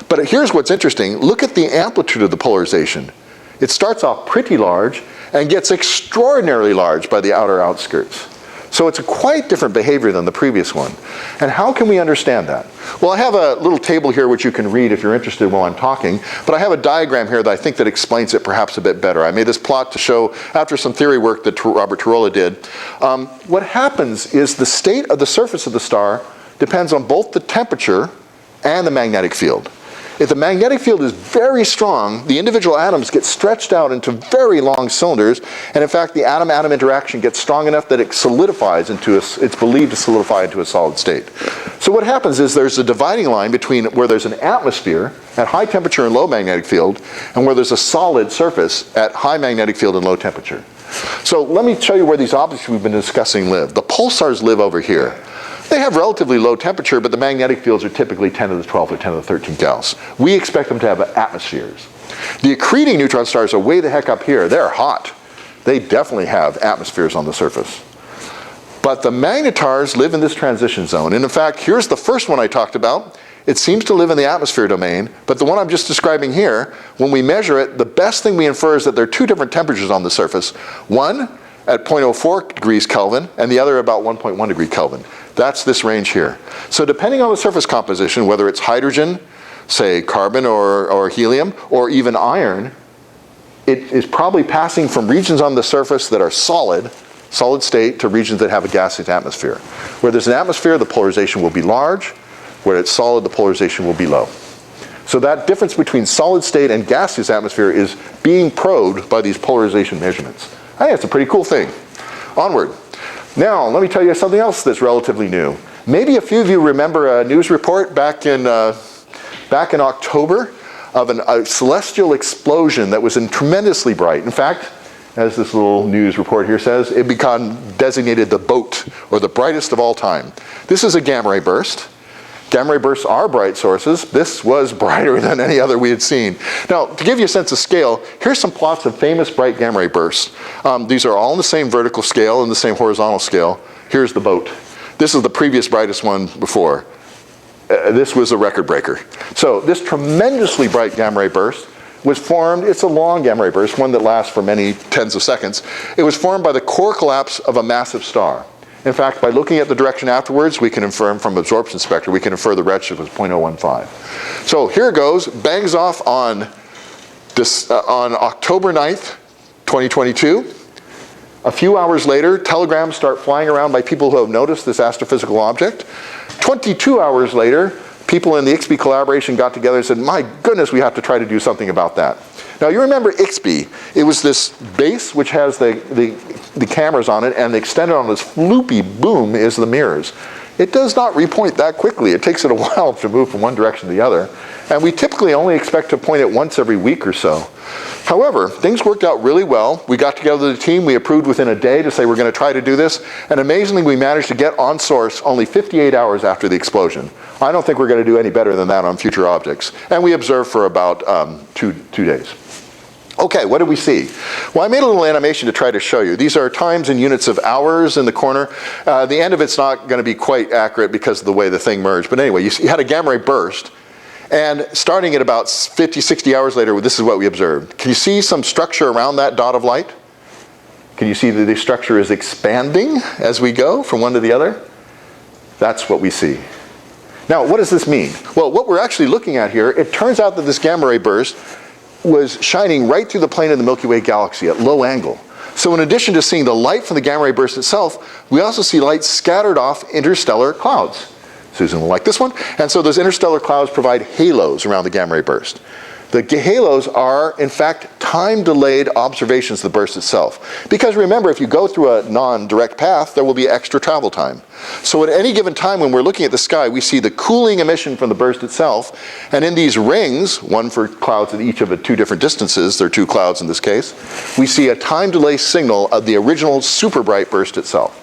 but here's what's interesting. Look at the amplitude of the polarization. It starts off pretty large and gets extraordinarily large by the outer outskirts. So it's a quite different behavior than the previous one. And how can we understand that? Well, I have a little table here which you can read if you're interested while I'm talking, but I have a diagram here that I think that explains it perhaps a bit better. I made this plot to show, after some theory work that Robert Tirola did, what happens is the state of the surface of the star depends on both the temperature and the magnetic field. If the magnetic field is very strong, the individual atoms get stretched out into very long cylinders, and in fact the atom-atom interaction gets strong enough that it solidifies into it's believed to solidify into a solid state. So what happens is there's a dividing line between where there's an atmosphere at high temperature and low magnetic field, and where there's a solid surface at high magnetic field and low temperature. So let me show you where these objects we've been discussing live. The pulsars live over here. They have relatively low temperature, but the magnetic fields are typically 10 to the 12 or 10 to the 13 Gauss. We expect them to have atmospheres. The accreting neutron stars are way the heck up here. They're hot. They definitely have atmospheres on the surface. But the magnetars live in this transition zone. And in fact, here's the first one I talked about. It seems to live in the atmosphere domain, but the one I'm just describing here, when we measure it, the best thing we infer is that there are two different temperatures on the surface. One at 0.04 degrees Kelvin, and the other about 1.1 degree Kelvin. That's this range here. So depending on the surface composition, whether it's hydrogen, say carbon or helium, or even iron, it is probably passing from regions on the surface that are solid state, to regions that have a gaseous atmosphere. Where there's an atmosphere, the polarization will be large. Where it's solid, the polarization will be low. So that difference between solid state and gaseous atmosphere is being probed by these polarization measurements. I think it's a pretty cool thing. Onward. Now, let me tell you something else that's relatively new. Maybe a few of you remember a news report back in October of a celestial explosion that was tremendously bright. In fact, as this little news report here says, it became designated the BOAT, or the brightest of all time. This is a gamma ray burst. Gamma ray bursts are bright sources. This was brighter than any other we had seen. Now, to give you a sense of scale, here's some plots of famous bright gamma ray bursts. These are all on the same vertical scale and the same horizontal scale. Here's the BOAT. This is the previous brightest one before. This was a record breaker. So this tremendously bright gamma ray burst was formed, it's a long gamma ray burst, one that lasts for many tens of seconds. It was formed by the core collapse of a massive star. In fact, by looking at the direction afterwards, we can infer from absorption spectra, we can infer the redshift was 0.015. So here it goes, bangs off on October 9th, 2022. A few hours later, telegrams start flying around by people who have noticed this astrophysical object. 22 hours later, people in the IXPE collaboration got together and said, my goodness, we have to try to do something about that. Now you remember IXPE. It was this base which has the cameras on it, and extended on this floopy boom is the mirrors. It does not repoint that quickly. It takes it a while to move from one direction to the other. And we typically only expect to point it once every week or so. However, things worked out really well. We got together the team, we approved within a day to say we're going to try to do this, and amazingly we managed to get on source only 58 hours after the explosion. I don't think we're going to do any better than that on future objects. And we observed for about two days. Okay, what did we see? Well, I made a little animation to try to show you. These are times in units of hours in the corner. The end of it's not going to be quite accurate because of the way the thing merged. But anyway, you had a gamma ray burst. And starting at about 50, 60 hours later, this is what we observed. Can you see some structure around that dot of light? Can you see that the structure is expanding as we go from one to the other? That's what we see. Now, what does this mean? Well, what we're actually looking at here, it turns out that this gamma ray burst was shining right through the plane of the Milky Way galaxy at low angle. So in addition to seeing the light from the gamma ray burst itself, we also see light scattered off interstellar clouds. Susan will like this one. And so those interstellar clouds provide halos around the gamma ray burst. The halos are, in fact, time-delayed observations of the burst itself. Because remember, if you go through a non-direct path, there will be extra travel time. So at any given time when we're looking at the sky, we see the cooling emission from the burst itself. And in these rings, one for clouds at each of the two different distances, there are two clouds in this case, we see a time delay signal of the original super bright burst itself.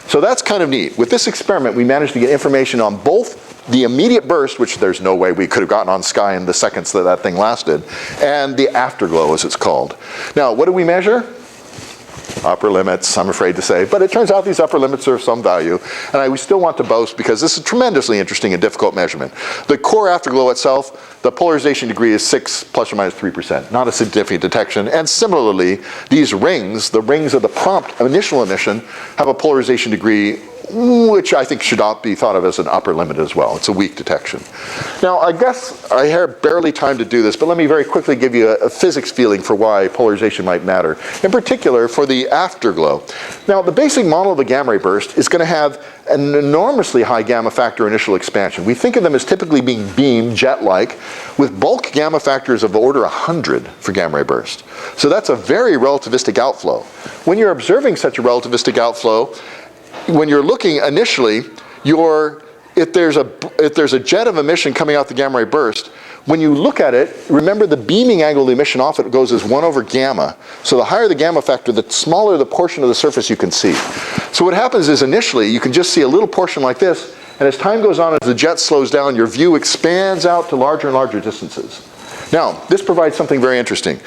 So that's kind of neat. With this experiment, we managed to get information on both the immediate burst, which there's no way we could have gotten on sky in the seconds that that thing lasted, and the afterglow, as it's called. Now, what do we measure? Upper limits, I'm afraid to say, but it turns out these upper limits are of some value, and we still want to boast because this is tremendously interesting and difficult measurement. The core afterglow itself, the polarization degree is 6 plus or minus 3%, not a significant detection, and similarly, these rings, the rings of the prompt initial emission, have a polarization degree which I think should not be thought of as an upper limit as well. It's a weak detection. Now, I guess I have barely time to do this, but let me very quickly give you a physics feeling for why polarization might matter, in particular for the afterglow. Now, the basic model of the gamma ray burst is going to have an enormously high gamma factor initial expansion. We think of them as typically being beamed, jet-like, with bulk gamma factors of the order 100 for gamma ray burst. So that's a very relativistic outflow. When you're observing such a relativistic outflow, when you're looking initially, if there's a jet of emission coming out the gamma ray burst, when you look at it, remember the beaming angle of the emission off it goes as 1 over gamma. So the higher the gamma factor, the smaller the portion of the surface you can see. So what happens is initially, you can just see a little portion like this, and as time goes on, as the jet slows down, your view expands out to larger and larger distances. Now, this provides something very interesting.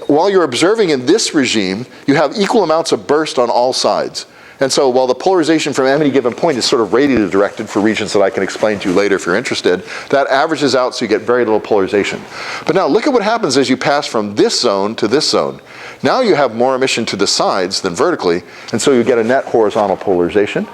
While you're observing in this regime, you have equal amounts of burst on all sides. And so while the polarization from any given point is sort of radially directed for regions that I can explain to you later if you're interested, that averages out so you get very little polarization. But now look at what happens as you pass from this zone to this zone. Now you have more emission to the sides than vertically, and so you get a net horizontal polarization.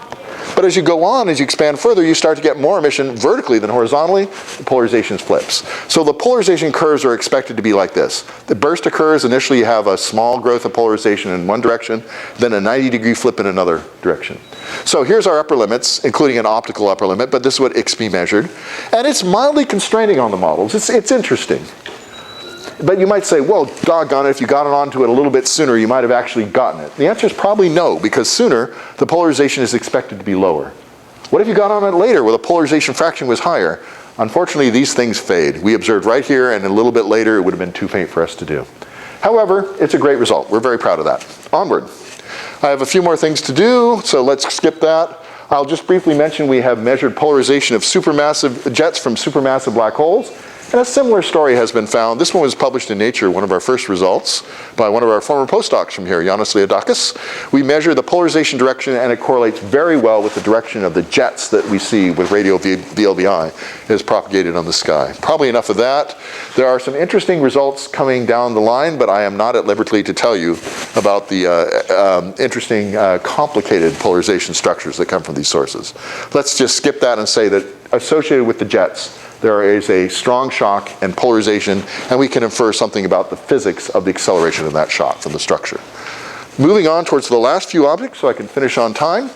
But as you go on, as you expand further, you start to get more emission vertically than horizontally. The polarization flips. So the polarization curves are expected to be like this. The burst occurs. Initially, you have a small growth of polarization in one direction, then a 90-degree flip in another direction. So here's our upper limits, including an optical upper limit, but this is what IXPE measured. And it's mildly constraining on the models. It's interesting. But you might say, well, doggone it, if you got it onto it a little bit sooner, you might have actually gotten it. The answer is probably no, because sooner, the polarization is expected to be lower. What if you got on it later, where the polarization fraction was higher? Unfortunately, these things fade. We observed right here, and a little bit later, it would have been too faint for us to do. However, it's a great result. We're very proud of that. Onward. I have a few more things to do, so let's skip that. I'll just briefly mention we have measured polarization of supermassive jets from supermassive black holes. And a similar story has been found. This one was published in Nature, one of our first results, by one of our former postdocs from here, Yannis Leodakis. We measure the polarization direction, and it correlates very well with the direction of the jets that we see with radio VLBI as propagated on the sky. Probably enough of that. There are some interesting results coming down the line, but I am not at liberty to tell you about the interesting, complicated polarization structures that come from these sources. Let's just skip that and say that associated with the jets, there is a strong shock and polarization, and we can infer something about the physics of the acceleration of that shock from the structure. Moving on towards the last few objects so I can finish on time.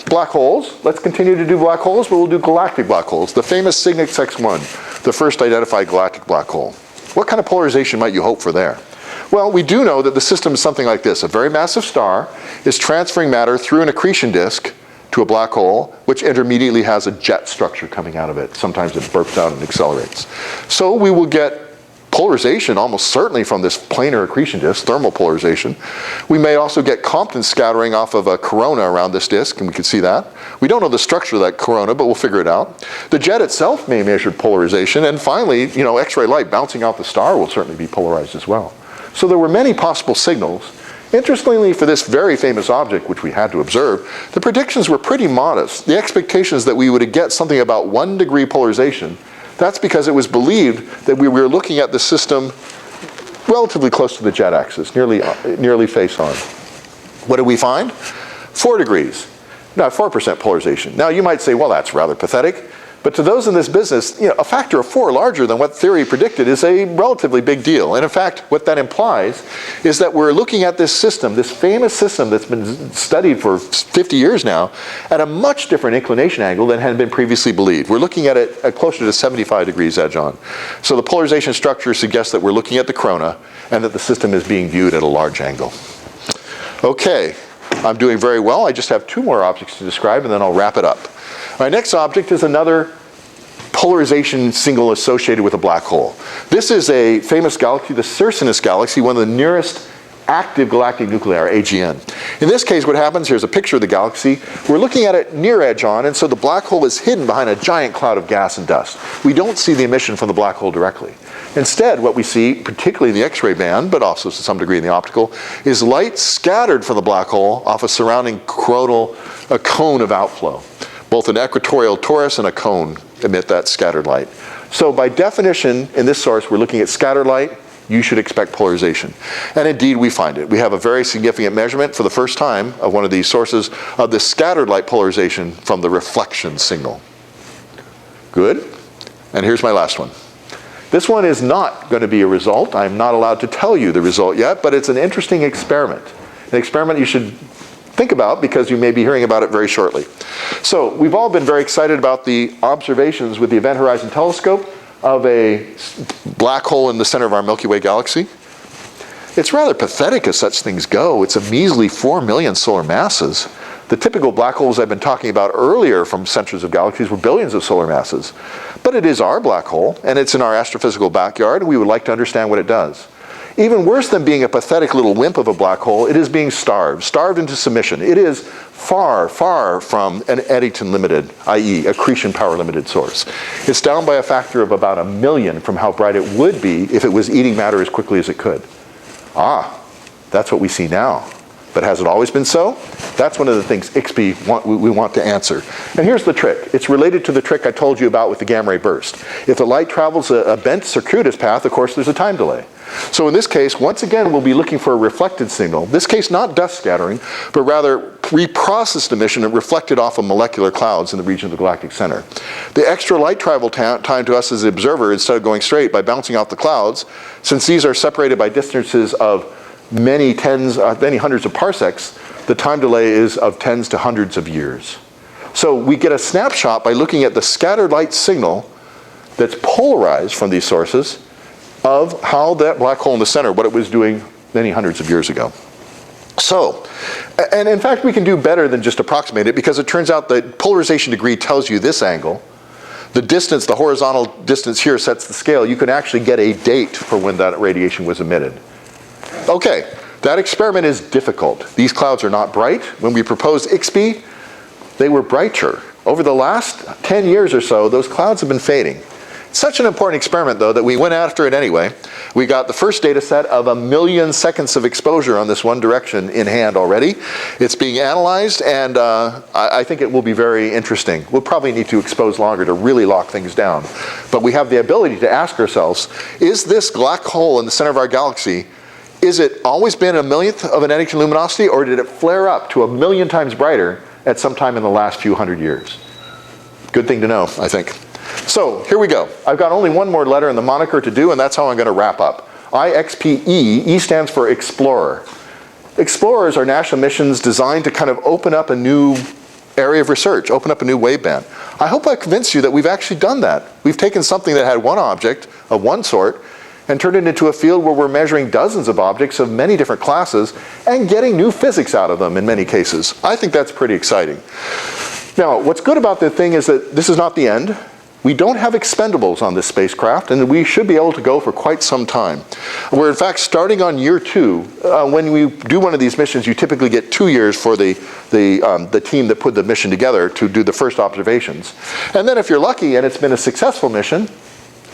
Black holes. Let's continue to do black holes, but we'll do galactic black holes. The famous Cygnus X1, the first identified galactic black hole. What kind of polarization might you hope for there? Well, we do know that the system is something like this. A very massive star is transferring matter through an accretion disk to a black hole, which intermediately has a jet structure coming out of it. Sometimes it burps out and accelerates. So we will get polarization almost certainly from this planar accretion disk, thermal polarization. We may also get Compton scattering off of a corona around this disk, and we can see that. We don't know the structure of that corona, but we'll figure it out. The jet itself may measure polarization, and finally, X-ray light bouncing out the star will certainly be polarized as well. So there were many possible signals. Interestingly, for this very famous object, which we had to observe, the predictions were pretty modest. The expectations that we would get something about 1 degree polarization, that's because it was believed that we were looking at the system relatively close to the jet axis, nearly face on. What did we find? 4 degrees. Now, 4% polarization. Now, you might say, well, that's rather pathetic. But to those in this business, a factor of 4 larger than what theory predicted is a relatively big deal. And in fact, what that implies is that we're looking at this system, this famous system that's been studied for 50 years now, at a much different inclination angle than had been previously believed. We're looking at it at closer to 75 degrees edge on. So the polarization structure suggests that we're looking at the corona and that the system is being viewed at a large angle. Okay, I'm doing very well. I just have 2 more objects to describe and then I'll wrap it up. My next object is another polarization signal associated with a black hole. This is a famous galaxy, the Circinus galaxy, one of the nearest active galactic nuclei, or AGN. In this case, what happens, here's a picture of the galaxy. We're looking at it near edge on, and so the black hole is hidden behind a giant cloud of gas and dust. We don't see the emission from the black hole directly. Instead, what we see, particularly in the X-ray band, but also to some degree in the optical, is light scattered from the black hole off a surrounding coronal cone of outflow. Both an equatorial torus and a cone emit that scattered light. So by definition, in this source, we're looking at scattered light. You should expect polarization. And indeed, we find it. We have a very significant measurement for the first time of one of these sources of the scattered light polarization from the reflection signal. Good. And here's my last one. This one is not going to be a result. I'm not allowed to tell you the result yet, but it's an interesting experiment. An experiment you should think about because you may be hearing about it very shortly. So we've all been very excited about the observations with the Event Horizon Telescope of a black hole in the center of our Milky Way galaxy. It's rather pathetic as such things go. It's a measly 4 million solar masses. The typical black holes I've been talking about earlier from centers of galaxies were billions of solar masses. But it is our black hole, and it's in our astrophysical backyard, and we would like to understand what it does. Even worse than being a pathetic little wimp of a black hole, it is being starved into submission. It is far, far from an Eddington limited, i.e. accretion power limited source. It's down by a factor of about 1 million from how bright it would be if it was eating matter as quickly as it could. Ah, that's what we see now. But has it always been so? That's one of the things IXPE we want to answer. And here's the trick. It's related to the trick I told you about with the gamma ray burst. If the light travels a bent circuitous path, of course there's a time delay. So in this case, once again, we'll be looking for a reflected signal. In this case, not dust scattering, but rather reprocessed emission and reflected off of molecular clouds in the region of the galactic center. The extra light travel time to us as the observer, instead of going straight by bouncing off the clouds, since these are separated by distances of many hundreds of parsecs, the time delay is of tens to hundreds of years. So we get a snapshot by looking at the scattered light signal that's polarized from these sources of how that black hole in the center, what it was doing many hundreds of years ago. So, and in fact we can do better than just approximate it, because it turns out that polarization degree tells you this angle. The distance, the horizontal distance here sets the scale. You can actually get a date for when that radiation was emitted. Okay, that experiment is difficult. These clouds are not bright. When we proposed IXPE, they were brighter. Over the last 10 years or so, those clouds have been fading. Such an important experiment, though, that we went after it anyway. We got the first data set of 1 million seconds of exposure on this one direction in hand already. It's being analyzed, and I think it will be very interesting. We'll probably need to expose longer to really lock things down. But we have the ability to ask ourselves, is this black hole in the center of our galaxy, is it always been 1/millionth of an Eddington luminosity, or did it flare up to 1 million times brighter at some time in the last few hundred years? Good thing to know, I think. So here we go. I've got only one more letter in the moniker to do, and that's how I'm going to wrap up. IXPE, E stands for Explorer. Explorers are national missions designed to kind of open up a new area of research, open up a new waveband. I hope I convinced you that we've actually done that. We've taken something that had one object of one sort and turned it into a field where we're measuring dozens of objects of many different classes and getting new physics out of them in many cases. I think that's pretty exciting. Now, what's good about the thing is that this is not the end. We don't have expendables on this spacecraft, and we should be able to go for quite some time. We're in fact starting on year 2. When we do one of these missions, you typically get 2 years for the team that put the mission together to do the first observations. And then if you're lucky and it's been a successful mission,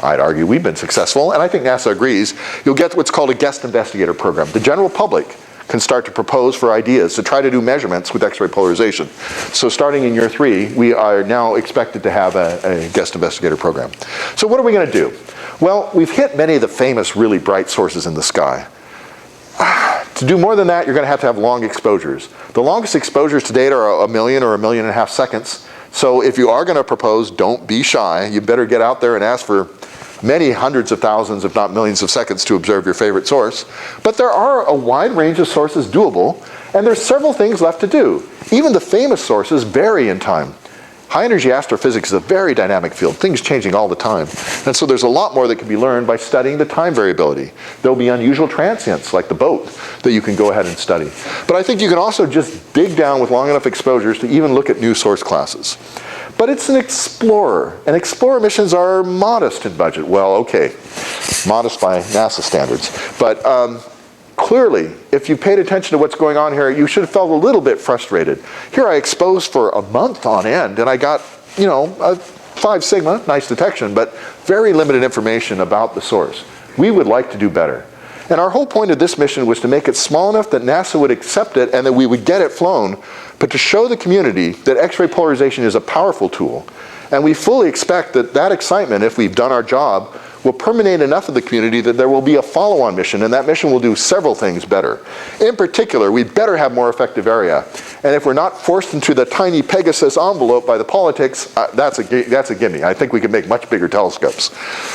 I'd argue we've been successful, and I think NASA agrees, you'll get what's called a guest investigator program. The general public can start to propose for ideas to try to do measurements with X-ray polarization. So starting in year 3, we are now expected to have a guest investigator program. So what are we going to do? Well, we've hit many of the famous really bright sources in the sky. To do more than that, you're going to have long exposures. The longest exposures to date are 1 million or 1.5 million seconds. So if you are going to propose, don't be shy. You better get out there and ask for many hundreds of thousands, if not millions of seconds to observe your favorite source. But there are a wide range of sources doable, and there's several things left to do. Even the famous sources vary in time. High energy astrophysics is a very dynamic field, things changing all the time. And so there's a lot more that can be learned by studying the time variability. There'll be unusual transients, like the boat, that you can go ahead and study. But I think you can also just dig down with long enough exposures to even look at new source classes. But it's an explorer, and explorer missions are modest in budget. Well, okay, modest by NASA standards. But clearly, if you paid attention to what's going on here, you should have felt a little bit frustrated. Here I exposed for a month on end, and I got, you know, a 5 sigma, nice detection, but very limited information about the source. We would like to do better. And our whole point of this mission was to make it small enough that NASA would accept it and that we would get it flown, but to show the community that X-ray polarization is a powerful tool. And we fully expect that that excitement, if we've done our job, will permeate enough of the community that there will be a follow-on mission, and that mission will do several things better. In particular, we better have more effective area. And if we're not forced into the tiny Pegasus envelope by the politics, that's a gimme. I think we can make much bigger telescopes.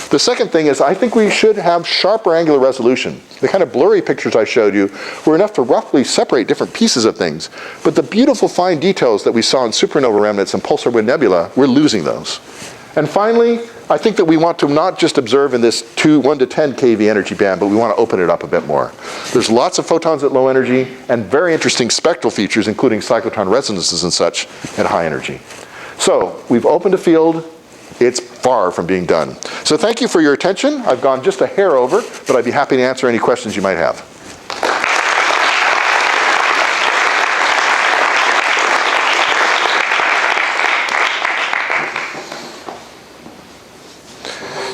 The second thing is I think we should have sharper angular resolution. The kind of blurry pictures I showed you were enough to roughly separate different pieces of things. But the beautiful fine details that we saw in supernova remnants and Pulsar wind nebula, we're losing those. And finally, I think that we want to not just observe in this 1 to 10 keV energy band, but we want to open it up a bit more. There's lots of photons at low energy and very interesting spectral features, including cyclotron resonances and such at high energy. So we've opened a field. It's far from being done. So thank you for your attention. I've gone just a hair over, but I'd be happy to answer any questions you might have.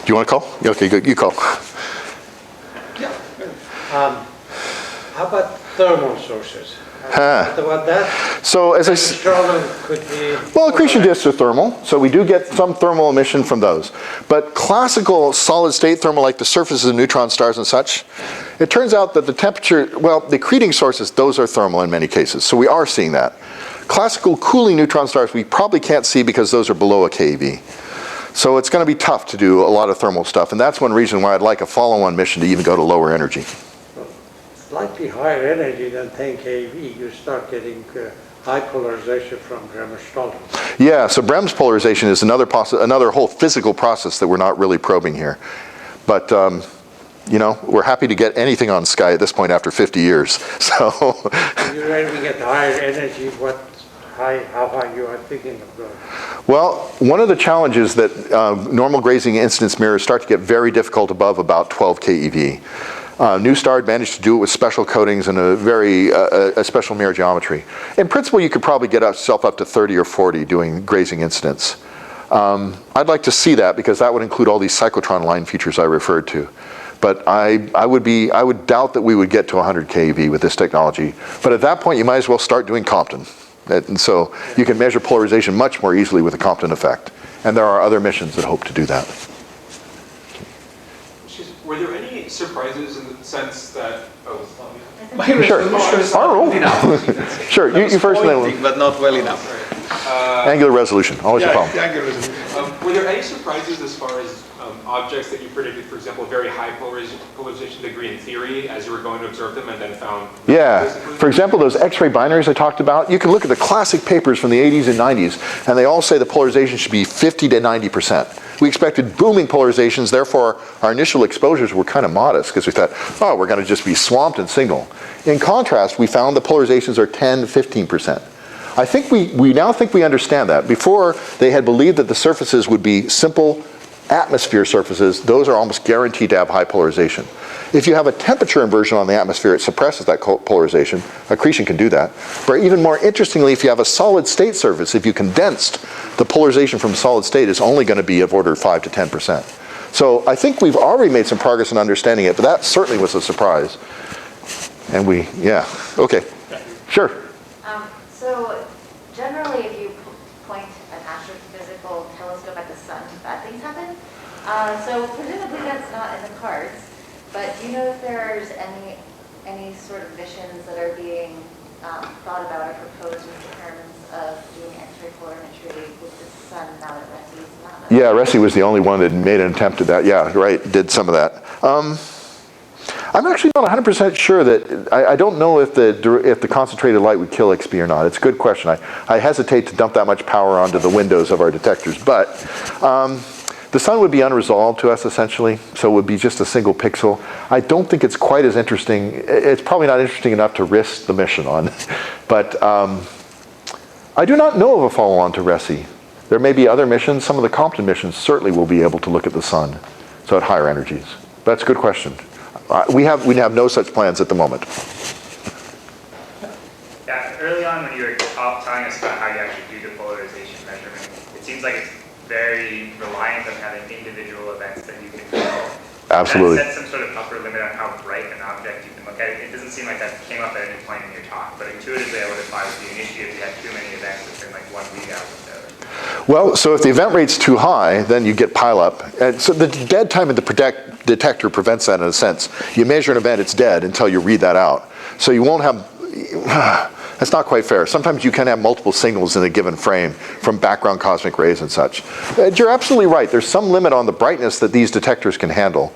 Do you want to call? Okay, good. You call. Yeah. How about thermal sources. What about that? So as I Could be. well, accretion disks are thermal, so we do get some thermal emission from those. But classical solid-state thermal, like the surfaces of neutron stars and such, it turns out that the temperature, well, the accreting sources, those are thermal in many cases. So we are seeing that. Classical cooling neutron stars we probably can't see because those are below a keV. So it's going to be tough to do a lot of thermal stuff, and that's one reason why I'd like a follow-on mission to even go to lower energy. Slightly higher energy than 10 keV, you start getting high polarization from Bremner-Stolten. Yeah, so Brem's polarization is another whole physical process that we're not really probing here. But, you know, we're happy to get anything on Sky at this point after 50 years. So You're aiming at higher energy, how high you are thinking of going? well, one of the challenges that normal grazing incidence mirrors start to get very difficult above about 12 keV. New Star had managed to do it with special coatings and a special mirror geometry. In principle, you could probably get yourself up to 30 or 40 doing grazing incidence. I'd like to see that because that would include all these cyclotron line features I referred to. But I would doubt that we would get to 100 keV with this technology. But at that point, you might as well start doing Compton. And so you can measure polarization much more easily with the Compton effect. And there are other missions that hope to do that. Were there any surprises in the sense that, Sure. Arlo. Sure, you first and then we'll. But not well enough. Angular resolution, always a problem. Angular resolution. were there any surprises as far as objects that you predicted, for example, a very high polarization degree in theory as you were going to observe them and then found? Yeah, for example, those X-ray binaries I talked about, you can look at the classic papers from the 80s and 90s, and they all say the polarization should be 50 to 90%. We expected booming polarizations, therefore our initial exposures were kind of modest because we thought, oh, we're going to just be swamped in signal. In contrast, we found the polarizations are 10, 15%. I think we now think we understand that. Before, they had believed that the surfaces would be simple atmosphere surfaces. Those are almost guaranteed to have high polarization. If you have a temperature inversion on the atmosphere, it suppresses that polarization. Accretion can do that. But even more interestingly, if you have a solid state surface, if you condensed, the polarization from solid state is only going to be of order 5 to 10%. So I think we've already made some progress in understanding it, but that certainly was a surprise. And yeah, okay, sure. So generally, if you point an astrophysical telescope at the sun, bad things happen. So presumably that's not in the cards. But do you know if there's any sort of missions that are being thought about or proposed in terms of doing X-ray polarimetry with the sun now that RESI is not? Yeah, RESI was the only one that made an attempt at that. Yeah, right, did some of that. I'm actually not 100% sure that, I don't know if the concentrated light would kill IXPE or not. It's a good question. I hesitate to dump that much power onto the windows of our detectors, but the sun would be unresolved to us essentially, so it would be just a single pixel. I don't think it's quite as interesting. It's probably not interesting enough to risk the mission on, but I do not know of a follow-on to RESI. There may be other missions. Some of the Compton missions certainly will be able to look at the sun, so at higher energies. That's a good question. We have no such plans at the moment. Yeah, early on when you were telling us about how you actually do the polarization measurement, it seems like it's very reliant on having individual events that you can control. Absolutely. Set some sort of upper limit on how bright an object you can look at. It doesn't seem like that came up at any point in your talk, but intuitively I would have thought it would be an issue if you had too many events within like one readout window. Well, so if the event rate's too high, then you get pileup. And so the dead time of the detector prevents that in a sense. You measure an event, it's dead until you read that out. So you won't have, that's not quite fair. Sometimes you can have multiple signals in a given frame from background cosmic rays and such. You're absolutely right. There's some limit on the brightness that these detectors can handle.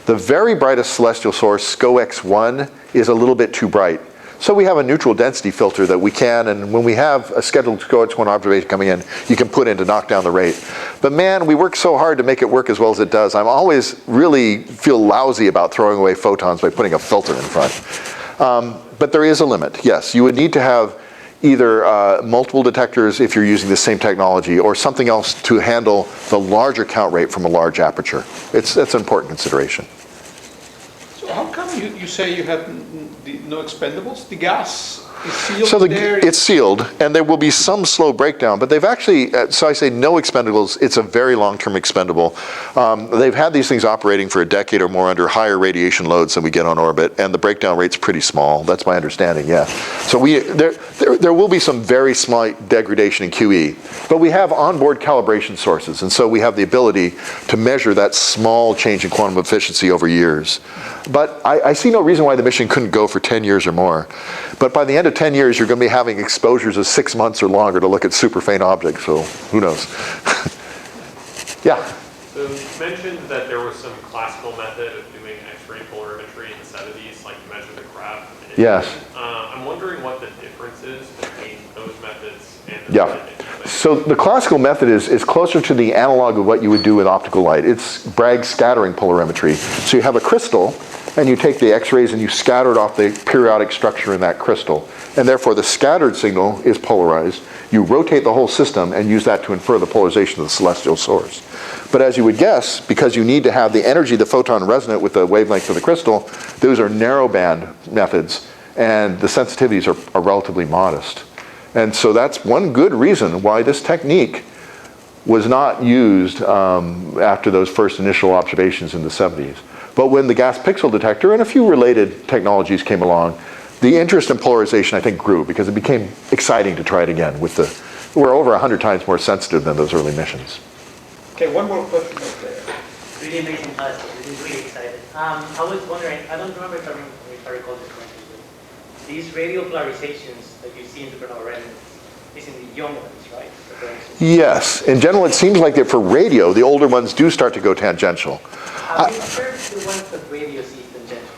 The very brightest celestial source, SCO-X1, is a little bit too bright. So we have a neutral density filter that we can, and when we have a scheduled SCO-X1 observation coming in, you can put in to knock down the rate. But man, we work so hard to make it work as well as it does. I'm always really feel lousy about throwing away photons by putting a filter in front. But there is a limit, yes. You would need to have either multiple detectors if you're using the same technology, or something else to handle the larger count rate from a large aperture. That's an important consideration. So how come you say you had no expendables? The gas Sealed there. It's sealed, and there will be some slow breakdown, but they've actually, so I say no expendables, it's a very long-term expendable. They've had these things operating for a decade or more under higher radiation loads than we get on orbit, and the breakdown rate's pretty small. That's my understanding, yeah. So there will be some very slight degradation in QE, but we have onboard calibration sources, and so we have the ability to measure that small change in quantum efficiency over years. But I see no reason why the mission couldn't go for 10 years or more. But by the end of 10 years, you're going to be having exposures of 6 months or longer to look at super faint objects, so who knows? Yeah? So you mentioned that there was some classical method of doing X-ray polarimetry in the 70s, like to measure the craft. Yes. I'm wondering what the difference is between those methods and the Yeah. method. So the classical method is closer to the analog of what you would do with optical light. It's Bragg scattering polarimetry. So you have a crystal, and you take the X-rays and you scatter it off the periodic structure in that crystal. And therefore the scattered signal is polarized. You rotate the whole system and use that to infer the polarization of the celestial source. But as you would guess, because you need to have the energy of the photon resonant with the wavelength of the crystal, those are narrowband methods, and the sensitivities are relatively modest. And so that's one good reason why this technique was not used after those first initial observations in the 70s. But when the gas pixel detector and a few related technologies came along, the interest in polarization, I think, grew because it became exciting to try it again with we're over 100 times more sensitive than those early missions. Okay, one more question up there. Really amazing class. This is really excited. I was wondering, I don't remember if I recall this correctly, but these radio polarizations that you see in supernova remnants is in the young ones, right? Yes. In general, it seems like that for radio, the older ones do start to go tangential. Have you observed the ones that radio sees tangential?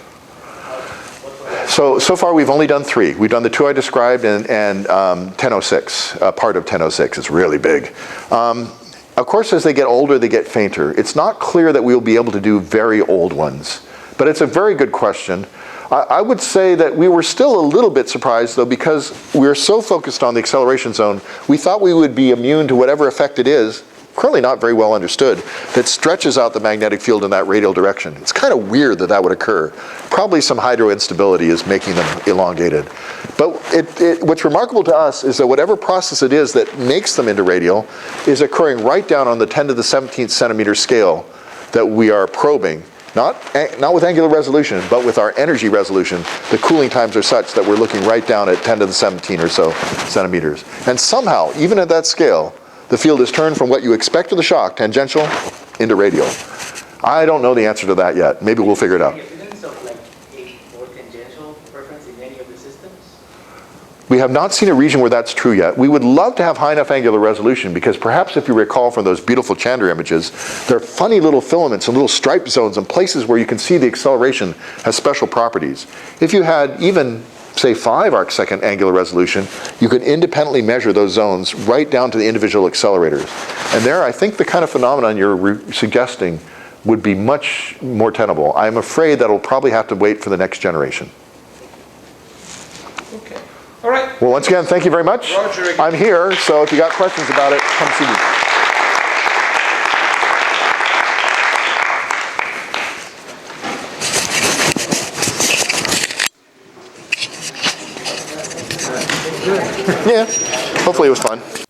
So far we've only done 3. We've done the 2 I described and 1006, part of 1006. It's really big. Of course, as they get older, they get fainter. It's not clear that we'll be able to do very old ones, but it's a very good question. I would say that we were still a little bit surprised, though, because we're so focused on the acceleration zone, we thought we would be immune to whatever effect it is, currently not very well understood, that stretches out the magnetic field in that radial direction. It's kind of weird that that would occur. Probably some hydro instability is making them elongated. But what's remarkable to us is that whatever process it is that makes them into radial is occurring right down on the 10 to the 17th centimeter scale that we are probing. Not with angular resolution, but with our energy resolution. The cooling times are such that we're looking right down at 10 to the 17 or so centimeters. And somehow, even at that scale, the field is turned from what you expect of the shock, tangential, into radial. I don't know the answer to that yet. Maybe we'll figure it out. Evidence of like a more tangential preference in any of the systems? We have not seen a region where that's true yet. We would love to have high enough angular resolution because perhaps if you recall from those beautiful Chandra images, there are funny little filaments and little stripe zones and places where you can see the acceleration has special properties. If you had even, say, 5 arcsecond angular resolution, you could independently measure those zones right down to the individual accelerators. And there, I think the kind of phenomenon you're suggesting would be much more tenable. I'm afraid that'll probably have to wait for the next generation. Okay. All right. Well, once again, thank you very much. Roger again. I'm here, so if you got questions about it, come see me. Yeah, hopefully it was fun.